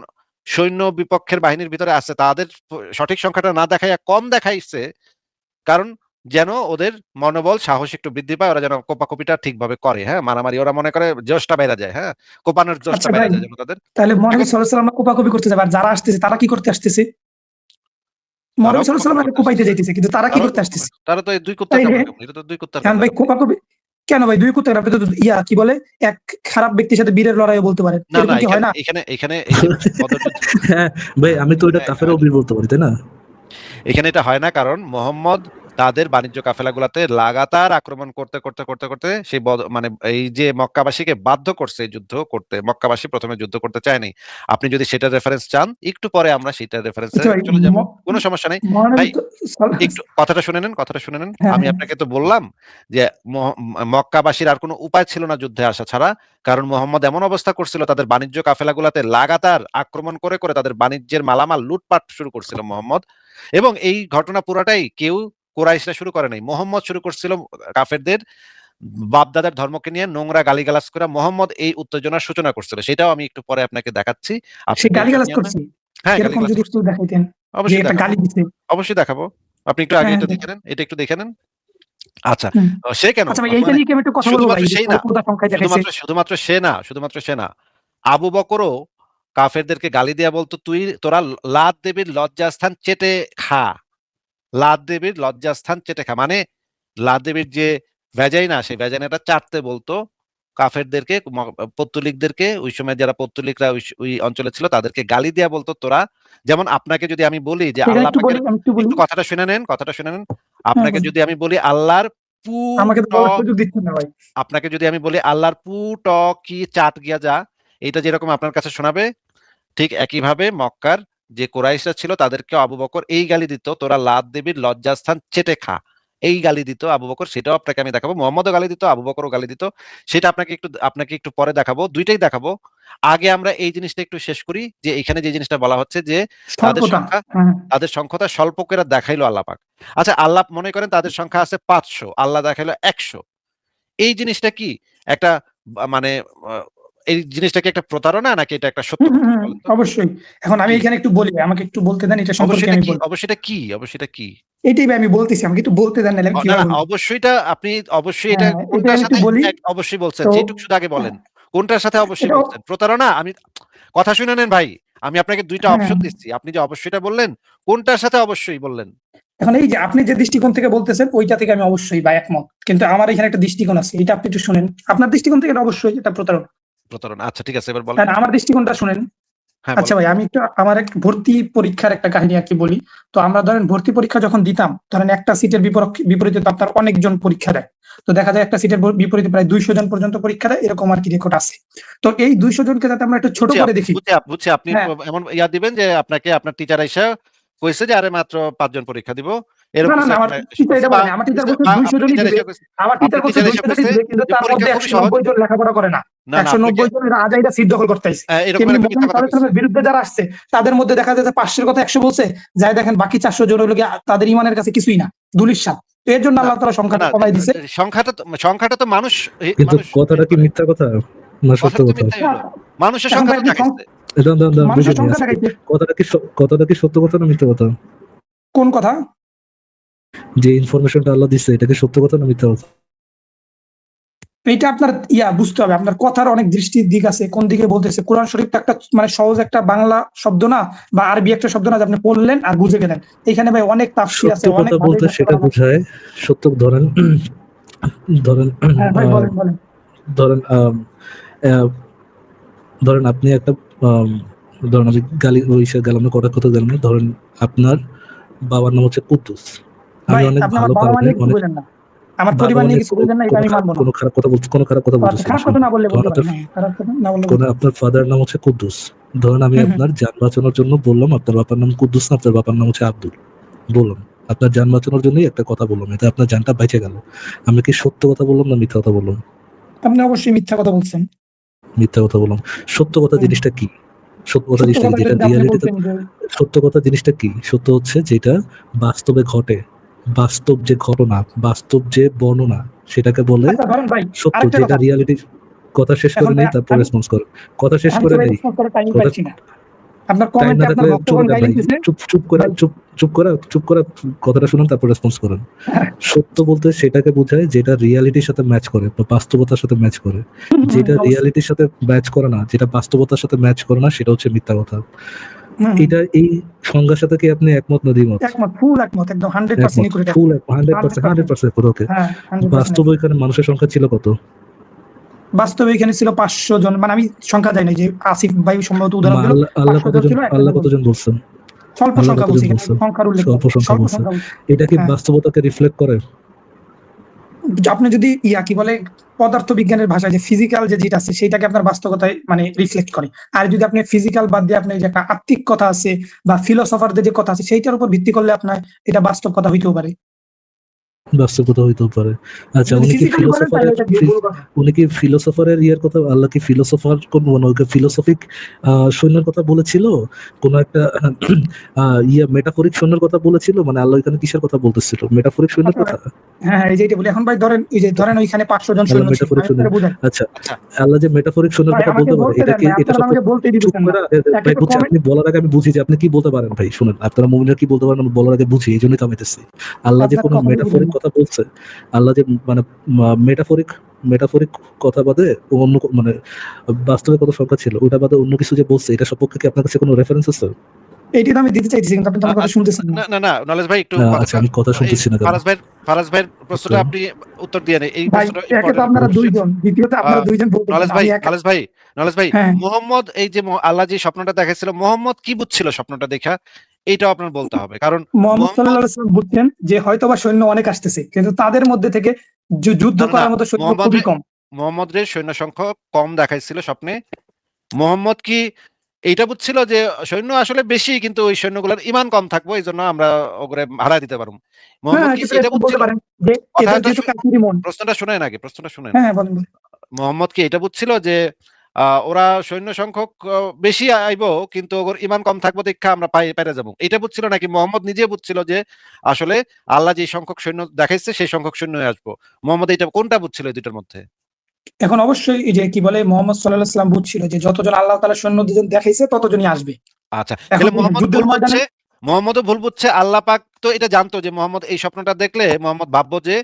সৈন্য বিপক্ষের বাহিনীর ভিতরে আছে তাদের সঠিক সংখ্যাটা না দেখাইয়া কম দেখাইছে, কারণ যেন ওদের মনোবল সাহস একটু বৃদ্ধি পায়, ওরা যেন কোপাকুপিটা ঠিকভাবে করে। হ্যাঁ, মারামারি ওরা মনে করে জোশটা বাইরা যায়। হ্যাঁ, কোপানোর জোশটা আচ্ছা বাইরা ভাই, যায় যেন তাদের। তাহলে মহানবী এখন সাল্লাল্লাহু আলাইহি ওয়াসাল্লাম কোপাকুপি করতে যাবে, আর যারা আসতেছে তারা কি করতে আসতেছে? মহানবী তারাও সাল্লাল্লাহু আলাইহি ওয়াসাল্লাম কোপাকুপি কোপাইতে আসতেছে, যাইতেছে, কিন্তু তারা কি তারাও করতে আসতেছে? তারা তো এই দুই কুত্তার তাই কামড় রে, কামড়, এটা তো দুই কুত্তার এখন ভাই কামড়। কোপাকুপি কেন ভাই? দুই কুত্তা আপনি তো কি বলে, এক খারাপ ব্যক্তির সাথে বীরের লড়াইও বলতে পারেন, না না, এরকম কি হয় না? এখানে এখানে এই যে বদরযুদ্ধ, হ্যাঁ ভাই, আমি তো এটা কাফেরও বীর বলতে পারি, তাই না? এখানে এটা হয় না, কারণ মোহাম্মদ তাদের বাণিজ্য কাফেলাগুলাতে লাগাতার আক্রমণ করতে করতে করতে করতে সেই মানে এই যে মক্কাবাসীকে বাধ্য করছে এই যুদ্ধ করতে। মক্কাবাসী প্রথমে যুদ্ধ করতে চায়নি। আপনি যদি সেটা রেফারেন্স চান, একটু পরে আমরা সেটা রেফারেন্সে আচ্ছা ভাই, চলে যাব, কোনো সমস্যা নেই মহানবী ভাই। তো একটু কথাটা শুনে নেন, কথাটা শুনে নেন। হ্যাঁ আমি হ্যাঁ, আপনাকে তো বললাম যে মক্কাবাসীর আর কোনো উপায় ছিল না যুদ্ধে আসা ছাড়া, কারণ মোহাম্মদ এমন অবস্থা করছিল তাদের বাণিজ্য কাফেলাগুলাতে লাগাতার আক্রমণ করে করে তাদের বাণিজ্যের মালামাল লুটপাট শুরু করছিল মোহাম্মদ। এবং এই ঘটনা পুরাটাই কেউ কুরাইশরা শুরু করে নাই, মোহাম্মদ শুরু করছিল কাফেরদের বাপদাদার ধর্মকে নিয়ে নোংরা গালিগালাজ করে মোহাম্মদ এই উত্তেজনার সূচনা করছিল। সেটাও আমি একটু পরে আপনাকে দেখাচ্ছি, আপনি সে টেনশন গালিগালাজ নিয়েন না। করছে, হ্যাঁ, এরকম গালিগালাজ যদি করছে, একটু দেখাইতেন যে অবশ্যই একটা দেখাবো, গালি দিছে। অবশ্যই দেখাবো। আপনি একটু আগে হ্যাঁ এটা হ্যাঁ, দেখে নেন, এটা একটু দেখে নেন। আচ্ছা, হুম। সে কেন আচ্ছা ভাই, এইটা মানে নিয়ে কি আমি একটু কথা বলবো ভাই, শুধুমাত্র যে সেই না, স্বল্পতা সংখ্যায় দেখাইছে। শুধুমাত্র সে না, শুধুমাত্র সে না, আবু বকরও কাফেরদেরকে গালি দেয়া বলতো, তোরা লাত দেবীর লজ্জাস্থান চেটে খা, লাত দেবীর লজ্জাস্থান চেটে খা, মানে লাত দেবীর যে ভ্যাজাইনা, সেই ভ্যাজাইনাটা চাটতে বলতো কাফেরদেরকে, পৌত্তলিকদেরকে। ওই সময় যারা পৌত্তলিকরা ওই অঞ্চলে ছিল তাদেরকে গালি দেয়া বলতো তোরা। যেমন আপনাকে যদি আমি বলি যে সেখানে আল্লাহ একটু বলি, পাকের, আমি একটু বলি। একটু কথাটা শুনে নেন, কথাটা শুনে নেন। হ্যাঁ আপনাকে বলি। যদি আমি বলি আল্লাহর পু আমাকে তো ট, বলার সুযোগ দিচ্ছেন না ভাই। আপনাকে যদি আমি বলি আল্লাহর পু ট কি চাট গিয়া যা, এইটা যেরকম আপনার কাছে শোনাবে, ঠিক একইভাবে মক্কার যে কুরাইশরা ছিল তাদেরকে আবু বকর এই গালি দিত, তোরা লাত দেবীর লজ্জাস্থান চেটে খা, এই গালি দিত আবু বকর। সেটাও আপনাকে আমি দেখাবো, মোহাম্মদও গালি দিত, আবু বকরও গালি দিত। সেটা আপনাকে একটু পরে দেখাবো, দুইটাই দেখাবো। আগে আমরা এই জিনিসটা একটু শেষ করি, যে এখানে যে জিনিসটা বলা হচ্ছে যে তাদের স্বল্পতা, সংখ্যা, হ্যাঁ তাদের সংখ্যাটা স্বল্প করে দেখাইলো আল্লাহ পাক। আচ্ছা, আল্লাহ মনে করেন তাদের সংখ্যা আছে 500, আল্লাহ দেখাইলো 100। এই জিনিসটা কি একটা মানে এই জিনিসটা কি একটা প্রতারণা নাকি এটা একটা সত্য কথা বলেন তো? অবশ্যই। এখন আমি কি এখানে একটু বলি, আমাকে একটু বলতে দেন এটা সম্পর্কে আমি বলবো। অবশ্যইটা কি? এটাই ভাই আমি বলতেছি, আমাকে একটু বলতে দেন, নাহলে আমি না কিভাবে না, বলবো? অবশ্যইটা আপনি অবশ্যই এটা হ্যাঁ, এটা কোনটার আমি একটু সাথে বলি। অবশ্যই বলছেন, তো যেটুকু শুধু আগে বলেন। কোনটার সাথে অবশ্যই এটা, বলছেন? প্রতারণা? আমি কথা শুনে নেন ভাই। আমি আপনাকে ২ টা হ্যাঁ, অপশন দিচ্ছি। আপনি যে অবশ্যইটা বললেন, কোনটার সাথে অবশ্যই বললেন? এখন এই যে আপনি যে দৃষ্টিকোণ থেকে বলতেছেন ওইটা থেকে আমি অবশ্যই বা একমত, কিন্তু আমার এখানে একটা দৃষ্টিকোণ আছে, এটা আপনি একটু শুনেন। আপনার দৃষ্টিকোণ থেকে এটা অবশ্যই এটা প্রতারণা, প্রতারণা। আচ্ছা ঠিক আছে, এবার বলেন। তাই না? আমার দৃষ্টিকোণটা শুনেন। হ্যাঁ, আচ্ছা বলেন। ভাই, আমি একটু আমার এক ভর্তি পরীক্ষার একটা কাহিনী আর কি বলি। তো আমরা ধরেন ভর্তি পরীক্ষা যখন দিতাম, ধরেন একটা সিটের বিপরীতে তো আপনার অনেকজন পরীক্ষা দেয়। তো দেখা যায় একটা সিটের বিপরীতে প্রায় 200 জন পর্যন্ত পরীক্ষা দেয়, এরকম আর কি রেকর্ড আছে। তো এই 200 জনকে যাতে আমরা একটু ছোট করে দেখি। বুঝছি, আপনি হ্যাঁ, এমন ইয়া দিবেন যে আপনাকে আপনার টিচার আইসা কইছে যে আরে মাত্র 5 জন পরীক্ষা দিব। না এরকম না কিছু না, আমার একটা টিচার এটা বলে না। আমার টিচার বলছে 200 আপনার জনই টিচার দিবে। এসে কইছে, আমার টিচার আপনার বলছে টিচার 200 এসে জনই কইছে দিবে, কিন্তু যে তার পরীক্ষা মধ্যে খুবই সহজ। 190 জন লেখাপড়া করে না। না না, 190 জনের আজাইরা সিট দখল করতেছে। এরকম তেমনি একটা মিথ্যা মোহাম্মদ কথা সাল্লাল্লাহু আলাইহি কইছে। ওয়াসাল্লামের বিরুদ্ধে যারা আসছে, তাদের মধ্যে দেখা যায় যে 500 কথা 100 বলছে, যাই দেখেন বাকি 400 জন হলো গিয়ে তাদের ইমানের কাছে কিছুই না, ধুলির সাত। তো এর জন্য না আল্লাহ তাআলা না সংখ্যাটা না, কমাই দিছে। সংখ্যাটা তো মানুষ কিন্তু কথাটা কি করে। মিথ্যা কথা না সত্য কথাটা তো কথা? মিথ্যাই হলো। মানুষের এখন সংখ্যা ভাই তো আপনি দেখাইছে। দাঁড়ান, মানুষের বুঝে নিই সংখ্যা আজকে। দেখাইছে কথাটা কি সত্য কথা না মিথ্যা কথা? কোন কথা? যে ইনফরমেশনটা আল্লাহ দিচ্ছে, এটা কি সত্য কথা না মিথ্যা কথা? এটা আপনার বুঝতে হবে, আপনার কথার অনেক দৃষ্টির দিক আছে, কোন দিকে বলতেছে। কোরআন শরীফ তো একটা মানে সহজ একটা বাংলা শব্দ না, বা আরবি একটা শব্দ না যে আপনি পড়লেন আর বুঝে গেলেন। এখানে ভাই অনেক তাফসীর আছে, সত্য অনেক কথা ভাবে বলতে ব্যাখ্যা সেটা করা আছে। বোঝায়, সত্য ধরেন ধরেন হ্যাঁ ভাই, বলেন বলেন। ধরেন ধরেন আপনি একটা ধরেন আমি গালি গেলাম না, কটাক্ষ তো গেলাম না। ধরেন আপনার বাবার নাম হচ্ছে কুদ্দুস, আমি ভাই অনেক আপনি আমার ভালো বাবা মা কারণে নিয়ে কিছু বললেন না, আমার বাবা পরিবার নিয়ে মানে কিছু বললেন না, এটা আমি মানবো না। কোনো খারাপ কথা আচ্ছা, বলতেছি না, খারাপ কথা না বললে ধরেন বলতে আপনার পারেন, হ্যাঁ, খারাপ কথা না বললে কোন বলতে পারেন। আপনার ফাদার নাম হচ্ছে কুদ্দুস। ধরেন আমি হুম, হুম। আপনার যান বাঁচানোর জন্য বললাম আপনার বাবার নাম কুদ্দুস না, আপনার বাবার নাম হচ্ছে আব্দুল। বললাম আপনার যান বাঁচানোর জন্যই একটা কথা বললাম, এতে আপনার জানটা বেঁচে গেল। আমি কি সত্য কথা বললাম না মিথ্যা কথা বললাম? আপনি অবশ্যই মিথ্যা কথা বলছেন। মিথ্যা কথা বললাম। সত্য কথা জিনিসটা কি? সত্য কথা সত্য জিনিসটা কি? কথা যেটা যদি আপনি রিয়ালিটিতে বলতেন যে সত্য কথা জিনিসটা কি? সত্য হচ্ছে যেটা বাস্তবে ঘটে। বাস্তব যে ঘটনা, বাস্তব যে বর্ণনা সেটাকে বলে আচ্ছা ধরেন ভাই সত্য। আরেকটা যেটা কথা, রিয়ালিটি কথা শেষ এখন করে ভাই নেই, তারপর আমি রেসপন্স করো। কথা শেষ আমি করে তো ভাই নেই। রেসপন্স করার টাইম কথা পাইছি না। আপনার টাইম না কমেন্টে আপনার থাকলে ভক্তগণ চলে না ভাই। গাইলেন চুপ করে ভাই। চুপ করে কথাটা শুনুন, তারপর রেসপন্স করেন। সত্য বলতে সেটাকে বোঝায় যেটা রিয়ালিটির সাথে ম্যাচ করে বা বাস্তবতার সাথে ম্যাচ করে। যেটা অবশ্যই। রিয়ালিটির সাথে ম্যাচ করে না, যেটা বাস্তবতার সাথে ম্যাচ করে না, সেটা হচ্ছে মিথ্যা কথা। এটা এই সংজ্ঞার সাথে কি আপনি একমত না দ্বিমত? একমত, ফুল একমত, একদম 100% একমত, একুরেট। ফুল 100% ওকে। হ্যাঁ 100% বাস্তবে এখানে মানুষের সংখ্যা ছিল কত? বাস্তবে এখানে ছিল 500 জন, মানে আমি সংখ্যা জানি না, যে আসিফ ভাই সম্ভবত উদাহরণ দিল আল্লাহ 500 জন ছিল, একটা জন বলছে। কতজন বলছেন? স্বল্প আল্লাহ সংখ্যা কতজন বলছি, এখানে বলছেন? সংখ্যার উল্লেখ স্বল্প করেনি, সংখ্যা স্বল্প বলছেন। সংখ্যা বলছে। এটা কি হ্যাঁ। বাস্তবতাকে রিফ্লেক্ট করে? আপনি যদি কি বলে পদার্থ বিজ্ঞানের ভাষায় যে ফিজিক্যাল যে যেটা আছে সেটাকে আপনার বাস্তবতায় মানে রিফ্লেক্ট করে। আর যদি আপনি ফিজিক্যাল বাদ দিয়ে আপনি যে একটা আত্মিক কথা আছে বা ফিলোসফারদের যে কথা আছে সেইটার উপর ভিত্তি করলে আপনার এটা বাস্তব কথা হইতেও পারে। বাস্তবতা হইতেও পারে। আচ্ছা, যদি ফিজিক্যালি বলেন তাহলে এটা ভুল কথা। উনি কি ফিলোসফারের ইয়ের কথা, আল্লাহ কি ফিলোসফার কোন মানে ওকে ফিলোসফিক সৈন্যের কথা বলেছিল? কোন একটা মেটাফরিক সৈন্যের কথা বলেছিল? মানে আল্লাহ এখানে কিসের কথা বলতেছিল? মেটাফরিক সৈন্যের কথা? হ্যাঁ এই যেটা বলি এখন ভাই, ধরেন ওই যে ধরেন ওইখানে 500 জন আল্লাহ সৈন্য ছিল, মেটাফরিক আমি সৈন্য। আপনাকে বুঝাই। আচ্ছা, আচ্ছা আল্লাহ যে মেটাফরিক সৈন্যের ভাই কথা আমাকে বলতে পারে, বলতে এটা দেন কি ভাই, এটা আপনারা সত্য? আমাকে বলতে চুপ দিবেন না। করে এক ভাই একটু বুঝছি, কমেন্ট, আপনি বলার আগে আমি বুঝি যে আপনি কি বলতে পারেন ভাই। শুনেন, আপনারা মুমিনরা কি বলতে পারেন বলার আগে বুঝি, এই জন্যই তো আমি দিচ্ছি। আল্লাহ যে আপনার কোনো কথা বুঝবেন মেটাফরিক না। কথা বলছে, আল্লাহ যে মানে মেটাফরিক কথা বাদে অন্য মানে বাস্তবে কত সংখ্যা ছিল ওটা বাদে অন্য কিছু যে বলছে, এটা সম্পর্কে কি আপনার কাছে কোনো রেফারেন্স আছে? এইটাই তো আমি দিতে চাইতেছি, কিন্তু আপনি তো আমার কথা শুনতেছেন না। না না না নলেজ ভাই একটু আচ্ছা, আমি কথা এই শুনতেছি না কেন? ফারাজ ভাইয়ের প্রশ্নটা আচ্ছা। আপনি উত্তর দিয়ে নেই। এই ভাই প্রশ্নটা একে তো ইম্পর্টেন্ট আপনারা একটা কোশ্চেন। দুইজন, দ্বিতীয়ত আপনারা দুইজন বলতেছেন, নলেজ আমি ভাই এক। নলেজ ভাই হ্যাঁ মোহাম্মদ এই যে আল্লাহ যে স্বপ্নটা দেখাইছিল, মোহাম্মদ কি বুঝছিল স্বপ্নটা দেখা? এইটাও আপনার বলতে হবে, কারণ মোহাম্মদ মোহাম্মদ সাল্লাল্লাহু আলাইহি ওয়াসাল্লাম বুঝছেন যে হয়তোবা সৈন্য অনেক আসতেছে, কিন্তু তাদের মধ্যে থেকে যুদ্ধ না না করার মতো সৈন্য খুবই কম। মোহাম্মদের সৈন্য সংখ্যা কম দেখাইছিল স্বপ্নে। মোহাম্মদ কি এইটা বুঝছিল যে সৈন্য আসলে বেশি, কিন্তু ওই সৈন্যগুলোর ইমান কম থাকবো, এই জন্য আমরা ওগুলো হারা দিতে পারবো? মোহাম্মদ হ্যাঁ কি কিছুটা এটা এরকম বলতে বুঝছিল? পারেন যে এদের কথাটা যেহেতু কাফিরি মন। প্রশ্নটা শুনেন আগে, প্রশ্নটা শুনেন। হ্যাঁ বলেন বলেন। মোহাম্মদ কি এটা বুঝছিল যে ওরা সৈন্য সংখ্যক বেশি আইবো, কিন্তু ওর ইমান কম থাকবো দেখা আমরা পাইরে যাবো, এটা বুঝছিল? নাকি মোহাম্মদ নিজে বুঝছিল যে আসলে আল্লাহ যে সংখ্যক সৈন্য দেখাইছে সেই সংখ্যক সৈন্য আসবো? মোহাম্মদ এটা কোনটা বুঝছিল এই দুটোর মধ্যে? এখন অবশ্যই এই যে কি বলে মোহাম্মদ সাল্লাল্লাহু আলাইহি ওয়াসাল্লাম বুঝছিল যে যতজন আল্লাহ তাআলা সৈন্য দুজন দেখাইছে ততজনই আসবে। আচ্ছা, এখন তাহলে মোহাম্মদ যুদ্ধের ভুল ময়দানে বুঝছে। মোহাম্মদও ভুল বুঝছে। আল্লাহ পাক তো এটা জানতো যে মোহাম্মদ এই স্বপ্নটা দেখলে মোহাম্মদ ভাববো যে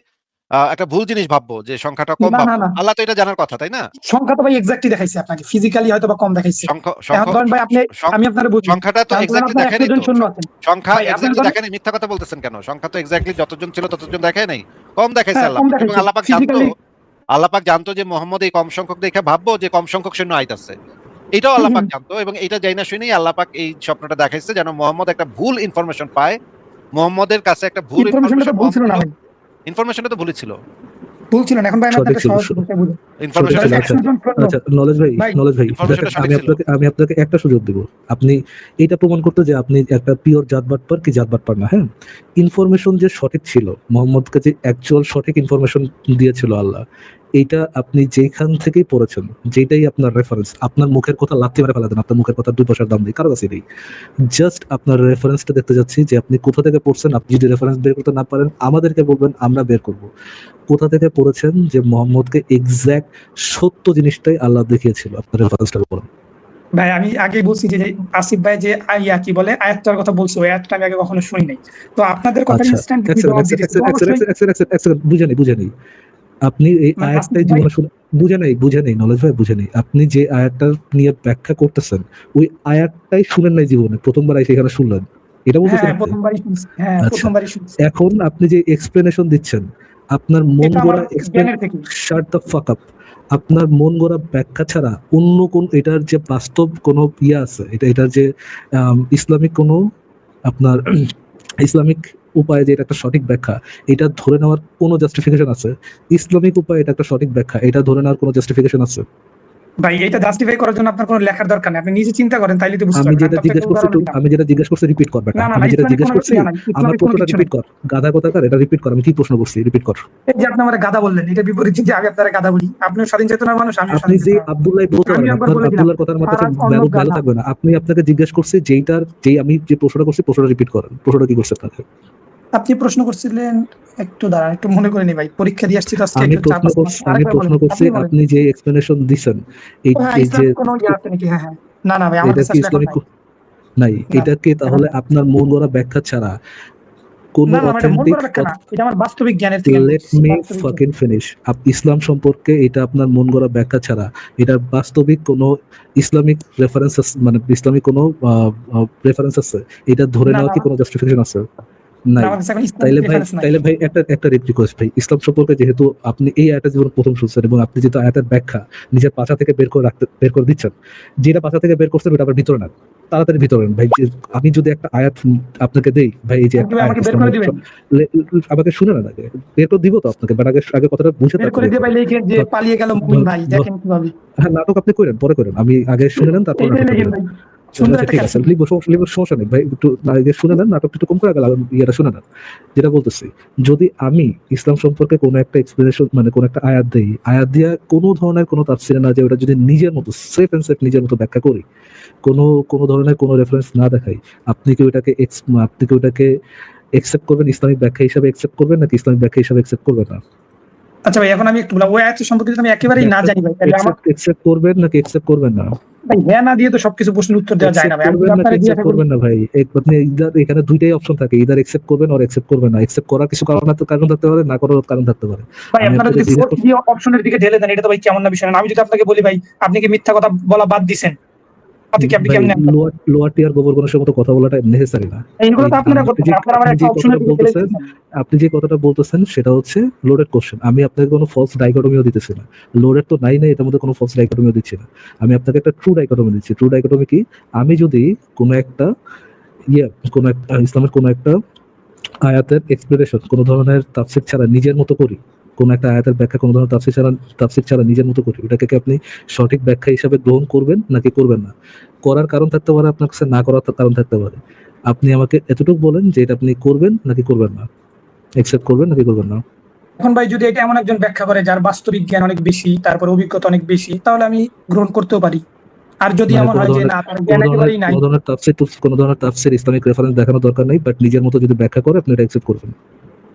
একটা ভুল জিনিস ভাববো, যে সংখ্যাটা কম না না ভাববো। না, আল্লাহ তো এটা জানার কথা, তাই না? সংখ্যা তো ভাই এক্স্যাক্টলি দেখাইছে আপনাকে, ফিজিক্যালি হয়তো বা কম দেখাইছে। সংখ্যা এখন ধরেন ভাই আপনি, আমি আপনারে বুঝি, সংখ্যাটা তো এখন ধরেন এক্স্যাক্টলি আপনার 100 দেখায়নি জন তো। সৈন্য আছেন সংখ্যা ভাই, আপনার এক্স্যাক্টলি ধরেন দেখায়নি, মিথ্যা কথা বলতেছেন কেন? সংখ্যা তো এক্স্যাক্টলি যতজন ছিল ততজন দেখায় নাই, কম দেখাইছে হ্যাঁ আল্লাহ কম পাক। এবং দেখাইছে আল্লাহ পাক জানতো, ফিজিক্যালি। আল্লাহ পাক জানতো যে মোহাম্মদ এই কম সংখ্যক দেখে ভাববো যে কম সংখ্যক সৈন্য আইতাছে। এটাও আল্লাহ পাক জানতো, এবং এটা যাই না শুনেই আল্লাহ পাক এই স্বপ্নটা দেখাইছে যেন মোহাম্মদ একটা ভুল ইনফরমেশন পায়। মোহাম্মদের কাছে একটা ভুল ইনফরমেশনটা তো ভুল ছিল না ভাই, ইনফরমেশনটা তো ভুলই ছিল। ভুল ছিল না। এখন ভাই আমি সঠিক আপনাকে ছিল, সহজ ভাষায় বুঝাই। সঠিক ছিল। ধরেন ইনফরমেশনটা 100 জন সৈন্য আচ্ছা নলেজ ভাই, ভাই, দেখেন ইনফরমেশনটা সঠিক ছিল। আমি আপনাকে একটা সুযোগ দিব। আপনি এটা প্রমাণ করতে যে আপনি একটা পিওর জাতবাটপার কি জাতবাটপার না। হ্যাঁ, ইনফরমেশন যে সঠিক ছিল, মোহাম্মদকে যে অ্যাকচুয়াল সঠিক ইনফরমেশন দিয়েছিল আল্লাহ, এইটা আপনি যেখান থেকেই পড়েছেন, যেটাই আপনার রেফারেন্স, আপনার মুখের কথা লাথি মেরে ফেলা দেন, আপনার মুখের কথা 2 পয়সার দাম নেই কারো কাছে নেই। জাস্ট আপনার রেফারেন্সটা দেখতে যাচ্ছি যে আপনি কোথা থেকে পড়ছেন। আপনি যদি রেফারেন্স বের করতে না পারেন আমাদেরকে বলবেন, আমরা বের করব কোথা থেকে পড়েছেন যে মোহাম্মদকে এক্সাক্ট সত্য জিনিসটাই আল্লাহ দেখিয়েছিল। আপনার রেফারেন্সটা বলুন ভাই আমি আগেই বলছি যে আসিফ ভাই যে কি বলে আয়াতটার কথা বলছো, ওই আয়াতটা আমি আগে কখনো শুনি নাই। তো আপনাদের কথা আচ্ছা, ইনস্ট্যান্ট এক সেকেন্ড বুঝে নেই আপনি এই মানে আয়াতটাই আসিফ ভাই, জীবনে শুনে বুঝে নেই নলেজ ভাই, বুঝে নেই। আপনি যে আয়াতটা নিয়ে ব্যাখ্যা করতেছেন ওই আয়াতটাই শুনেন নাই জীবনে, প্রথমবার সেখানে শুনলেন, এটা বলতেছেন হ্যাঁ আপনি? প্রথমবারই শুনছি, হ্যাঁ আচ্ছা, প্রথমবারই শুনছি। এখন আপনি যে এক্সপ্লেনেশন দিচ্ছেন, আপনার মন এটা আমার গড়া জ্ঞানের থেকে। শাট দ্য ফাক আপ। আপনার মন গড়া ব্যাখ্যা ছাড়া অন্য কোন এটার যে বাস্তব কোনো আছে, এটার যে ইসলামিক কোনো আপনার ইসলামিক উপায়ে যে এটা একটা সঠিক ব্যাখ্যা, এটা ধরে নেওয়ার কোনো জাস্টিফিকেশন আছে? ইসলামিক উপায়ে এটা একটা সঠিক ব্যাখ্যা, এটা ধরে নেওয়ার কোনো জাস্টিফিকেশন আছে? ভাই এটা জাস্টিফাই করার জন্য আপনার কোনো লেখার দরকার নেই, আপনি নিজে চিন্তা করেন তাইলে তো বুঝতে আমি পারবেন। যেটা জিজ্ঞেস করছি আমি যেটা জিজ্ঞেস করছি রিপিট কর বেটা, না না আমি যেটা ইসলামিক জিজ্ঞেস কোনো করছি কিছু নাই, আমার ইসলামিক কোনো প্রশ্নটা কিছু রিপিট নেই। কর, গাধা কথাকার, এটা রিপিট কর, আমি কি প্রশ্ন করছি রিপিট কর। এই যে আপনি আমার গাধা বললেন, এটা বিপরীত যে আগে আপনারা গাধা বলি, আপনিও স্বাধীন চেতনার মানুষ, আমিও আপনি স্বাধীন যে চেতনার। আব্দুল্লাহ বলতে আমি পারেন, একবার আপনার বলে দিলাম আব্দুল্লাহর কথার আমার কাছে ফারাজ অন্য ভ্যালু গাধা। থাকবে না। আপনি আপনাকে জিজ্ঞেস করছি যেই আমি যে প্রশ্নটা করছি প্রশ্নটা রিপিট করেন, প্রশ্নটা কি করছে আপনাকে? আপনি প্রশ্ন করছিলেন, একটু দাঁড়ান, একটু মনে করে নি ভাই, পরীক্ষা দিয়ে আসছি তো আজকে আমি একটু চাপ আছে। আমি প্রশ্ন করছি বলেন। আপনি যে এক্সপ্লেনেশন দিচ্ছেন এই হ্যাঁ এই যে ইসলামিক কোনো ইয়ে আছে নাকি? হ্যাঁ হ্যাঁ, না না ভাই আমার এটা কাছে কি আসলে এখন ইসলামিক নাই। নাই, না, এটা কি তাহলে আপনার মন গড়া ব্যাখ্যা ছাড়া কোন না না এটা মন অথেন্টিক? করা ব্যাখ্যা না, এটা আমার বাস্তবিক জ্ঞানের থেকে আমি লেট বলছি, মি বাস্তবিক জ্ঞান। Fucking finish. ইসলাম সম্পর্কে এটা আপনার মন গড়া ব্যাখ্যা ছাড়া এটা বাস্তবিক কোনো ইসলামিক রেফারেন্স মানে ইসলামিক কোনো রেফারেন্স আছে এটা ধরে না, নেওয়া কি না, কোনো জাস্টিফিকেশন আছে? না, নাই। আমার কাছে এখন ইসলামিক তাইলে ভাই রেফারেন্স নাই। ভাই একটা রিকোয়েস্ট ভাই, ইসলাম সম্পর্কে যেহেতু আপনি এই আয়াতের জীবন প্রথম শুনছেন এবং আপনি যেহেতু আয়াতের ব্যাখ্যা নিজের পাছা থেকে বের করে দিচ্ছেন, যেটা পাছা থেকে বের করছেন ওটা আবার ভিতরে না, তাড়াতাড়ি ভিতরে নেন ভাই। আমি যদি একটা আয়াত আপনাকে দেই ভাই, এই যে আপনি আমাকে বের করে দিবেন, আমাকে শুনে না আগে বের করে দিব তো আপনাকে, বাট আগে কথাটা বুঝে বের করে দিয়ে ভাই লিখেন যে পালিয়ে গেল মুমিন ভাই, দেখেন কিভাবে। হ্যাঁ নাটক আপনি করেন, পরে করেন, আমি আগে শুনে নেন তারপর এইটাই নাটক লিখেন করেন। ভাই, সুন্দর একটা ঠিক আছে, ক্যাপশন। লিখবো সমস্যা নেই ভাই, একটু আগে শুনে নেন, নাটকটা একটু কম করে আগে ইয়েটা শুনে নেন। যেটা বলতেছি, যদি আমি ইসলাম সম্পর্কে কোনো একটা এক্সপ্লেনেশন মানে কোনো একটা আয়াত দেই, আয়াত দিয়া কোনো ধরনের কোনো তাফসিরে না যে ওটা যদি নিজের মতো সেফ এন্ড সেফ নিজের মতো ব্যাখ্যা করি, কোনো ধরনের কোনো রেফারেন্স না দেখাই, আপনি কি ওটাকে একসেপ্ট করবেন, ইসলামিক ব্যাখ্যা হিসাবে একসেপ্ট করবেন নাকি ইসলামিক ব্যাখ্যা হিসাবে একসেপ্ট করবেন না? আচ্ছা ভাই এখন আমি একটু বললাম, ওই আয়াত সম্পর্কে যদি আমি একেবারেই না জানি ভাই, তাহলে আমার একসেপ্ট করবেন নাকি একসেপ্ট করবেন না? ভাই হ্যাঁ না দিয়ে তো সবকিছু প্রশ্নের উত্তর দেওয়া যায় না ভাই। আমি যদি আপনাকে জিজ্ঞাসা করি করবেন না ভাই, আপনি এখানে দুইটাই অপশন থাকে, ইদার একসেপ্ট করবেন আর একসেপ্ট করবেন না। একসেপ্ট করার কিছু কারণ থাকতে পারে, না করার কারণ থাকতে পারে। ভাই আমি আপনারা আপনাকে যদি জিজ্ঞেস ফোর্থ দিয়ে অপশনের দিকে ঢেলে দেন, এটা তো ভাই কেমন না বিষয় না। আমি যদি আপনাকে বলি ভাই আপনি কি মিথ্যা কথা বলা বাদ দিছেন, আপনি কেমনে লোয়ার টিয়ার গোবরগণের মতো কথা বলাটা নেসেসারি না। এইগুলো তো আপনারা করতেছেন, আপনারা আমার একটা অপশনের দিকে ঢেলে দিচ্ছেন। আপনি যে কথাটা বলতেছেন সেটা হচ্ছে লোডেড কোশ্চেন, আমি আপনাকে কোনো ফলস ডাইকটমিও দিতেছি না। লোডেড তো নাই এটার মধ্যে কোনো ফলস ডাইকটমিও দিচ্ছি না, আমি আপনাকে একটা ট্রু ডাইকটমি দিচ্ছি। ট্রু ডাইকটমি কি? আমি যদি কোনো একটা ইসলামের কোনো একটা আয়াতের এক্সপ্লেনেশন কোনো ধরনের তাফসীর ছাড়া নিজের মতো করি, কোন একটা আয়াতের ব্যাখ্যা কোনো ধরনের তাফসীর ছাড়া নিজের মতো করি, ওটাকে কি আপনি সঠিক ব্যাখ্যা হিসাবে গ্রহণ করবেন নাকি করবেন না? করার কারণ থাকতে পারে, আপনার কাছে না করার কারণ থাকতে পারে। আপনি আমাকে এতটুকু বলেন যে এটা আপনি করবেন নাকি করবেন না, একসেপ্ট করবেন নাকি করবেন না। এখন ভাই যদি এটা এমন একজন ব্যাখ্যা করে যার বাস্তবিক জ্ঞান অনেক বেশি, তারপর অভিজ্ঞতা অনেক বেশি, তাহলে আমি গ্রহণ করতেও পারি। আর যদি মানে এমন হয় যে না তার জ্ঞান একেবারেই নাই, কোনো ধরনের তাফসীর ইসলামিক রেফারেন্স দেখানোর দরকার নেই, বাট নিজের মতো যদি ব্যাখ্যা করে আপনি এটা একসেপ্ট করবেন।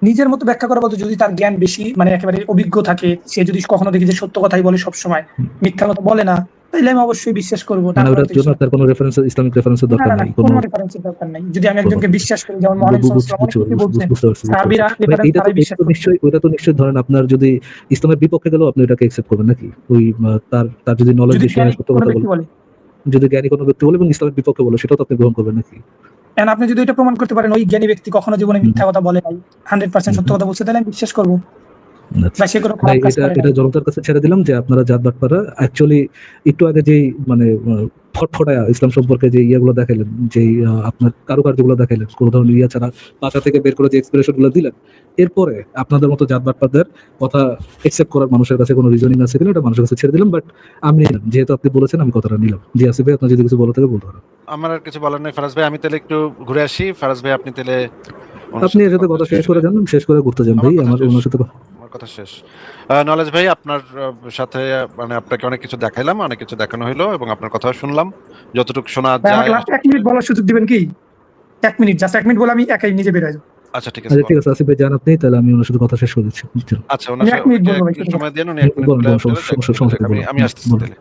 নিজের মতো ব্যাখ্যা করা বলতে যদি তার জ্ঞান বেশি মানে একেবারে অভিজ্ঞ থাকে, সে যদি কখনো দেখি যে সত্য কথাই বলে সবসময়, মিথ্যা কথা বলে না, তাহলে আমি অবশ্যই বিশ্বাস করবো। মানে ওটার জন্য আপনার কোনো রেফারেন্স, ইসলামিক রেফারেন্সের দরকার নেই, কোনো রেফারেন্সের দরকার নাই। যদি আমি একজনকে বিশ্বাস করি, যেমন মহানবী সাল্লাল্লাহু আলাইহি ওয়াসাল্লাম বলছেন, সাহাবীরা রেফারেন্স ছাড়াই বিশ্বাস করতেন। ওটা তো নিশ্চয়ই ধরেন আপনার যদি ইসলামের বিপক্ষে গেলেও আপনি এটাকে একসেপ্ট করবেন নাকি? ওই তার যদি নলেজ যদি বেশি হয়, সত্য কথা বলে, যদি জ্ঞানী কোনো ব্যক্তি বলে এবং ইসলামের বিপক্ষে বলে, সেটাও তো আপনি গ্রহণ করবেন নাকি? এখন আপনি যদি এটা প্রমাণ করতে পারেন ওই জ্ঞানী ব্যক্তি কখনো জীবনে মিথ্যা কথা বলে নাই, 100% সত্য কথা বলছে, তাহলে আমি বিশ্বাস করবো। বা সে কোনো খারাপ কাজ করে না। এটা জনতার কাছে ছেড়ে দিলাম যে আপনারা জাত বাটপারা অ্যাকচুয়ালি একটু আগে যেই মানে ফটফটায়া ইসলাম সম্পর্কে যে ইয়েগুলো দেখাইলেন, যে আপনার কারুকার্যগুলো দেখাইলেন, কোনো ধরনের ইয়া ছাড়া পাশা থেকে বের করে যে এক্সপ্রেশন গুলো দিলেন, এরপরে আপনাদের মতো জাত বাটপারদের কথা একসেপ্ট করার মানুষের কাছে কোনো রিজনিং আছে কিনা এটা মানুষের কাছে ছেড়ে দিলাম। বাট আমি নিলাম, যেহেতু আপনি বলেছেন আমি কথাটা নিলাম। জি আসিফ ভাই, আপনার যদি কিছু বলা থাকে বলতে পারেন। আমার আর কিছু বলার নেই ফারাজ ভাই, আমি তাহলে একটু ঘুরে আসি। ফারাজ ভাই আপনি তাহলে এর সাথে কথা শেষ করে যান, শেষ করে ঘুরতে যান ভাই, আমার ওনার সাথে কথা শেষ। নলেজ ভাই আপনার সাথে মানে আপনাকে অনেক কিছু দেখাইলাম, অনেক কিছু দেখানো হলো এবং আপনার কথা শুনলাম যতটুকু শোনা যায়। আমাকে লাস্ট 1 মিনিট বলার সুযোগ দিবেন কি? 1 মিনিট, জাস্ট 1 মিনিট বলে আমি একাই নিজে বের হয়ে যাব। আচ্ছা ঠিক আছে আসিফ ভাই জান আপনি, তাহলে আমি ওনার সাথে কথা শেষ করে দিচ্ছি। আচ্ছা ওনার সাথে সময় দেন, উনি 1 মিনিট বলে আমি আসতেছি তাহলে।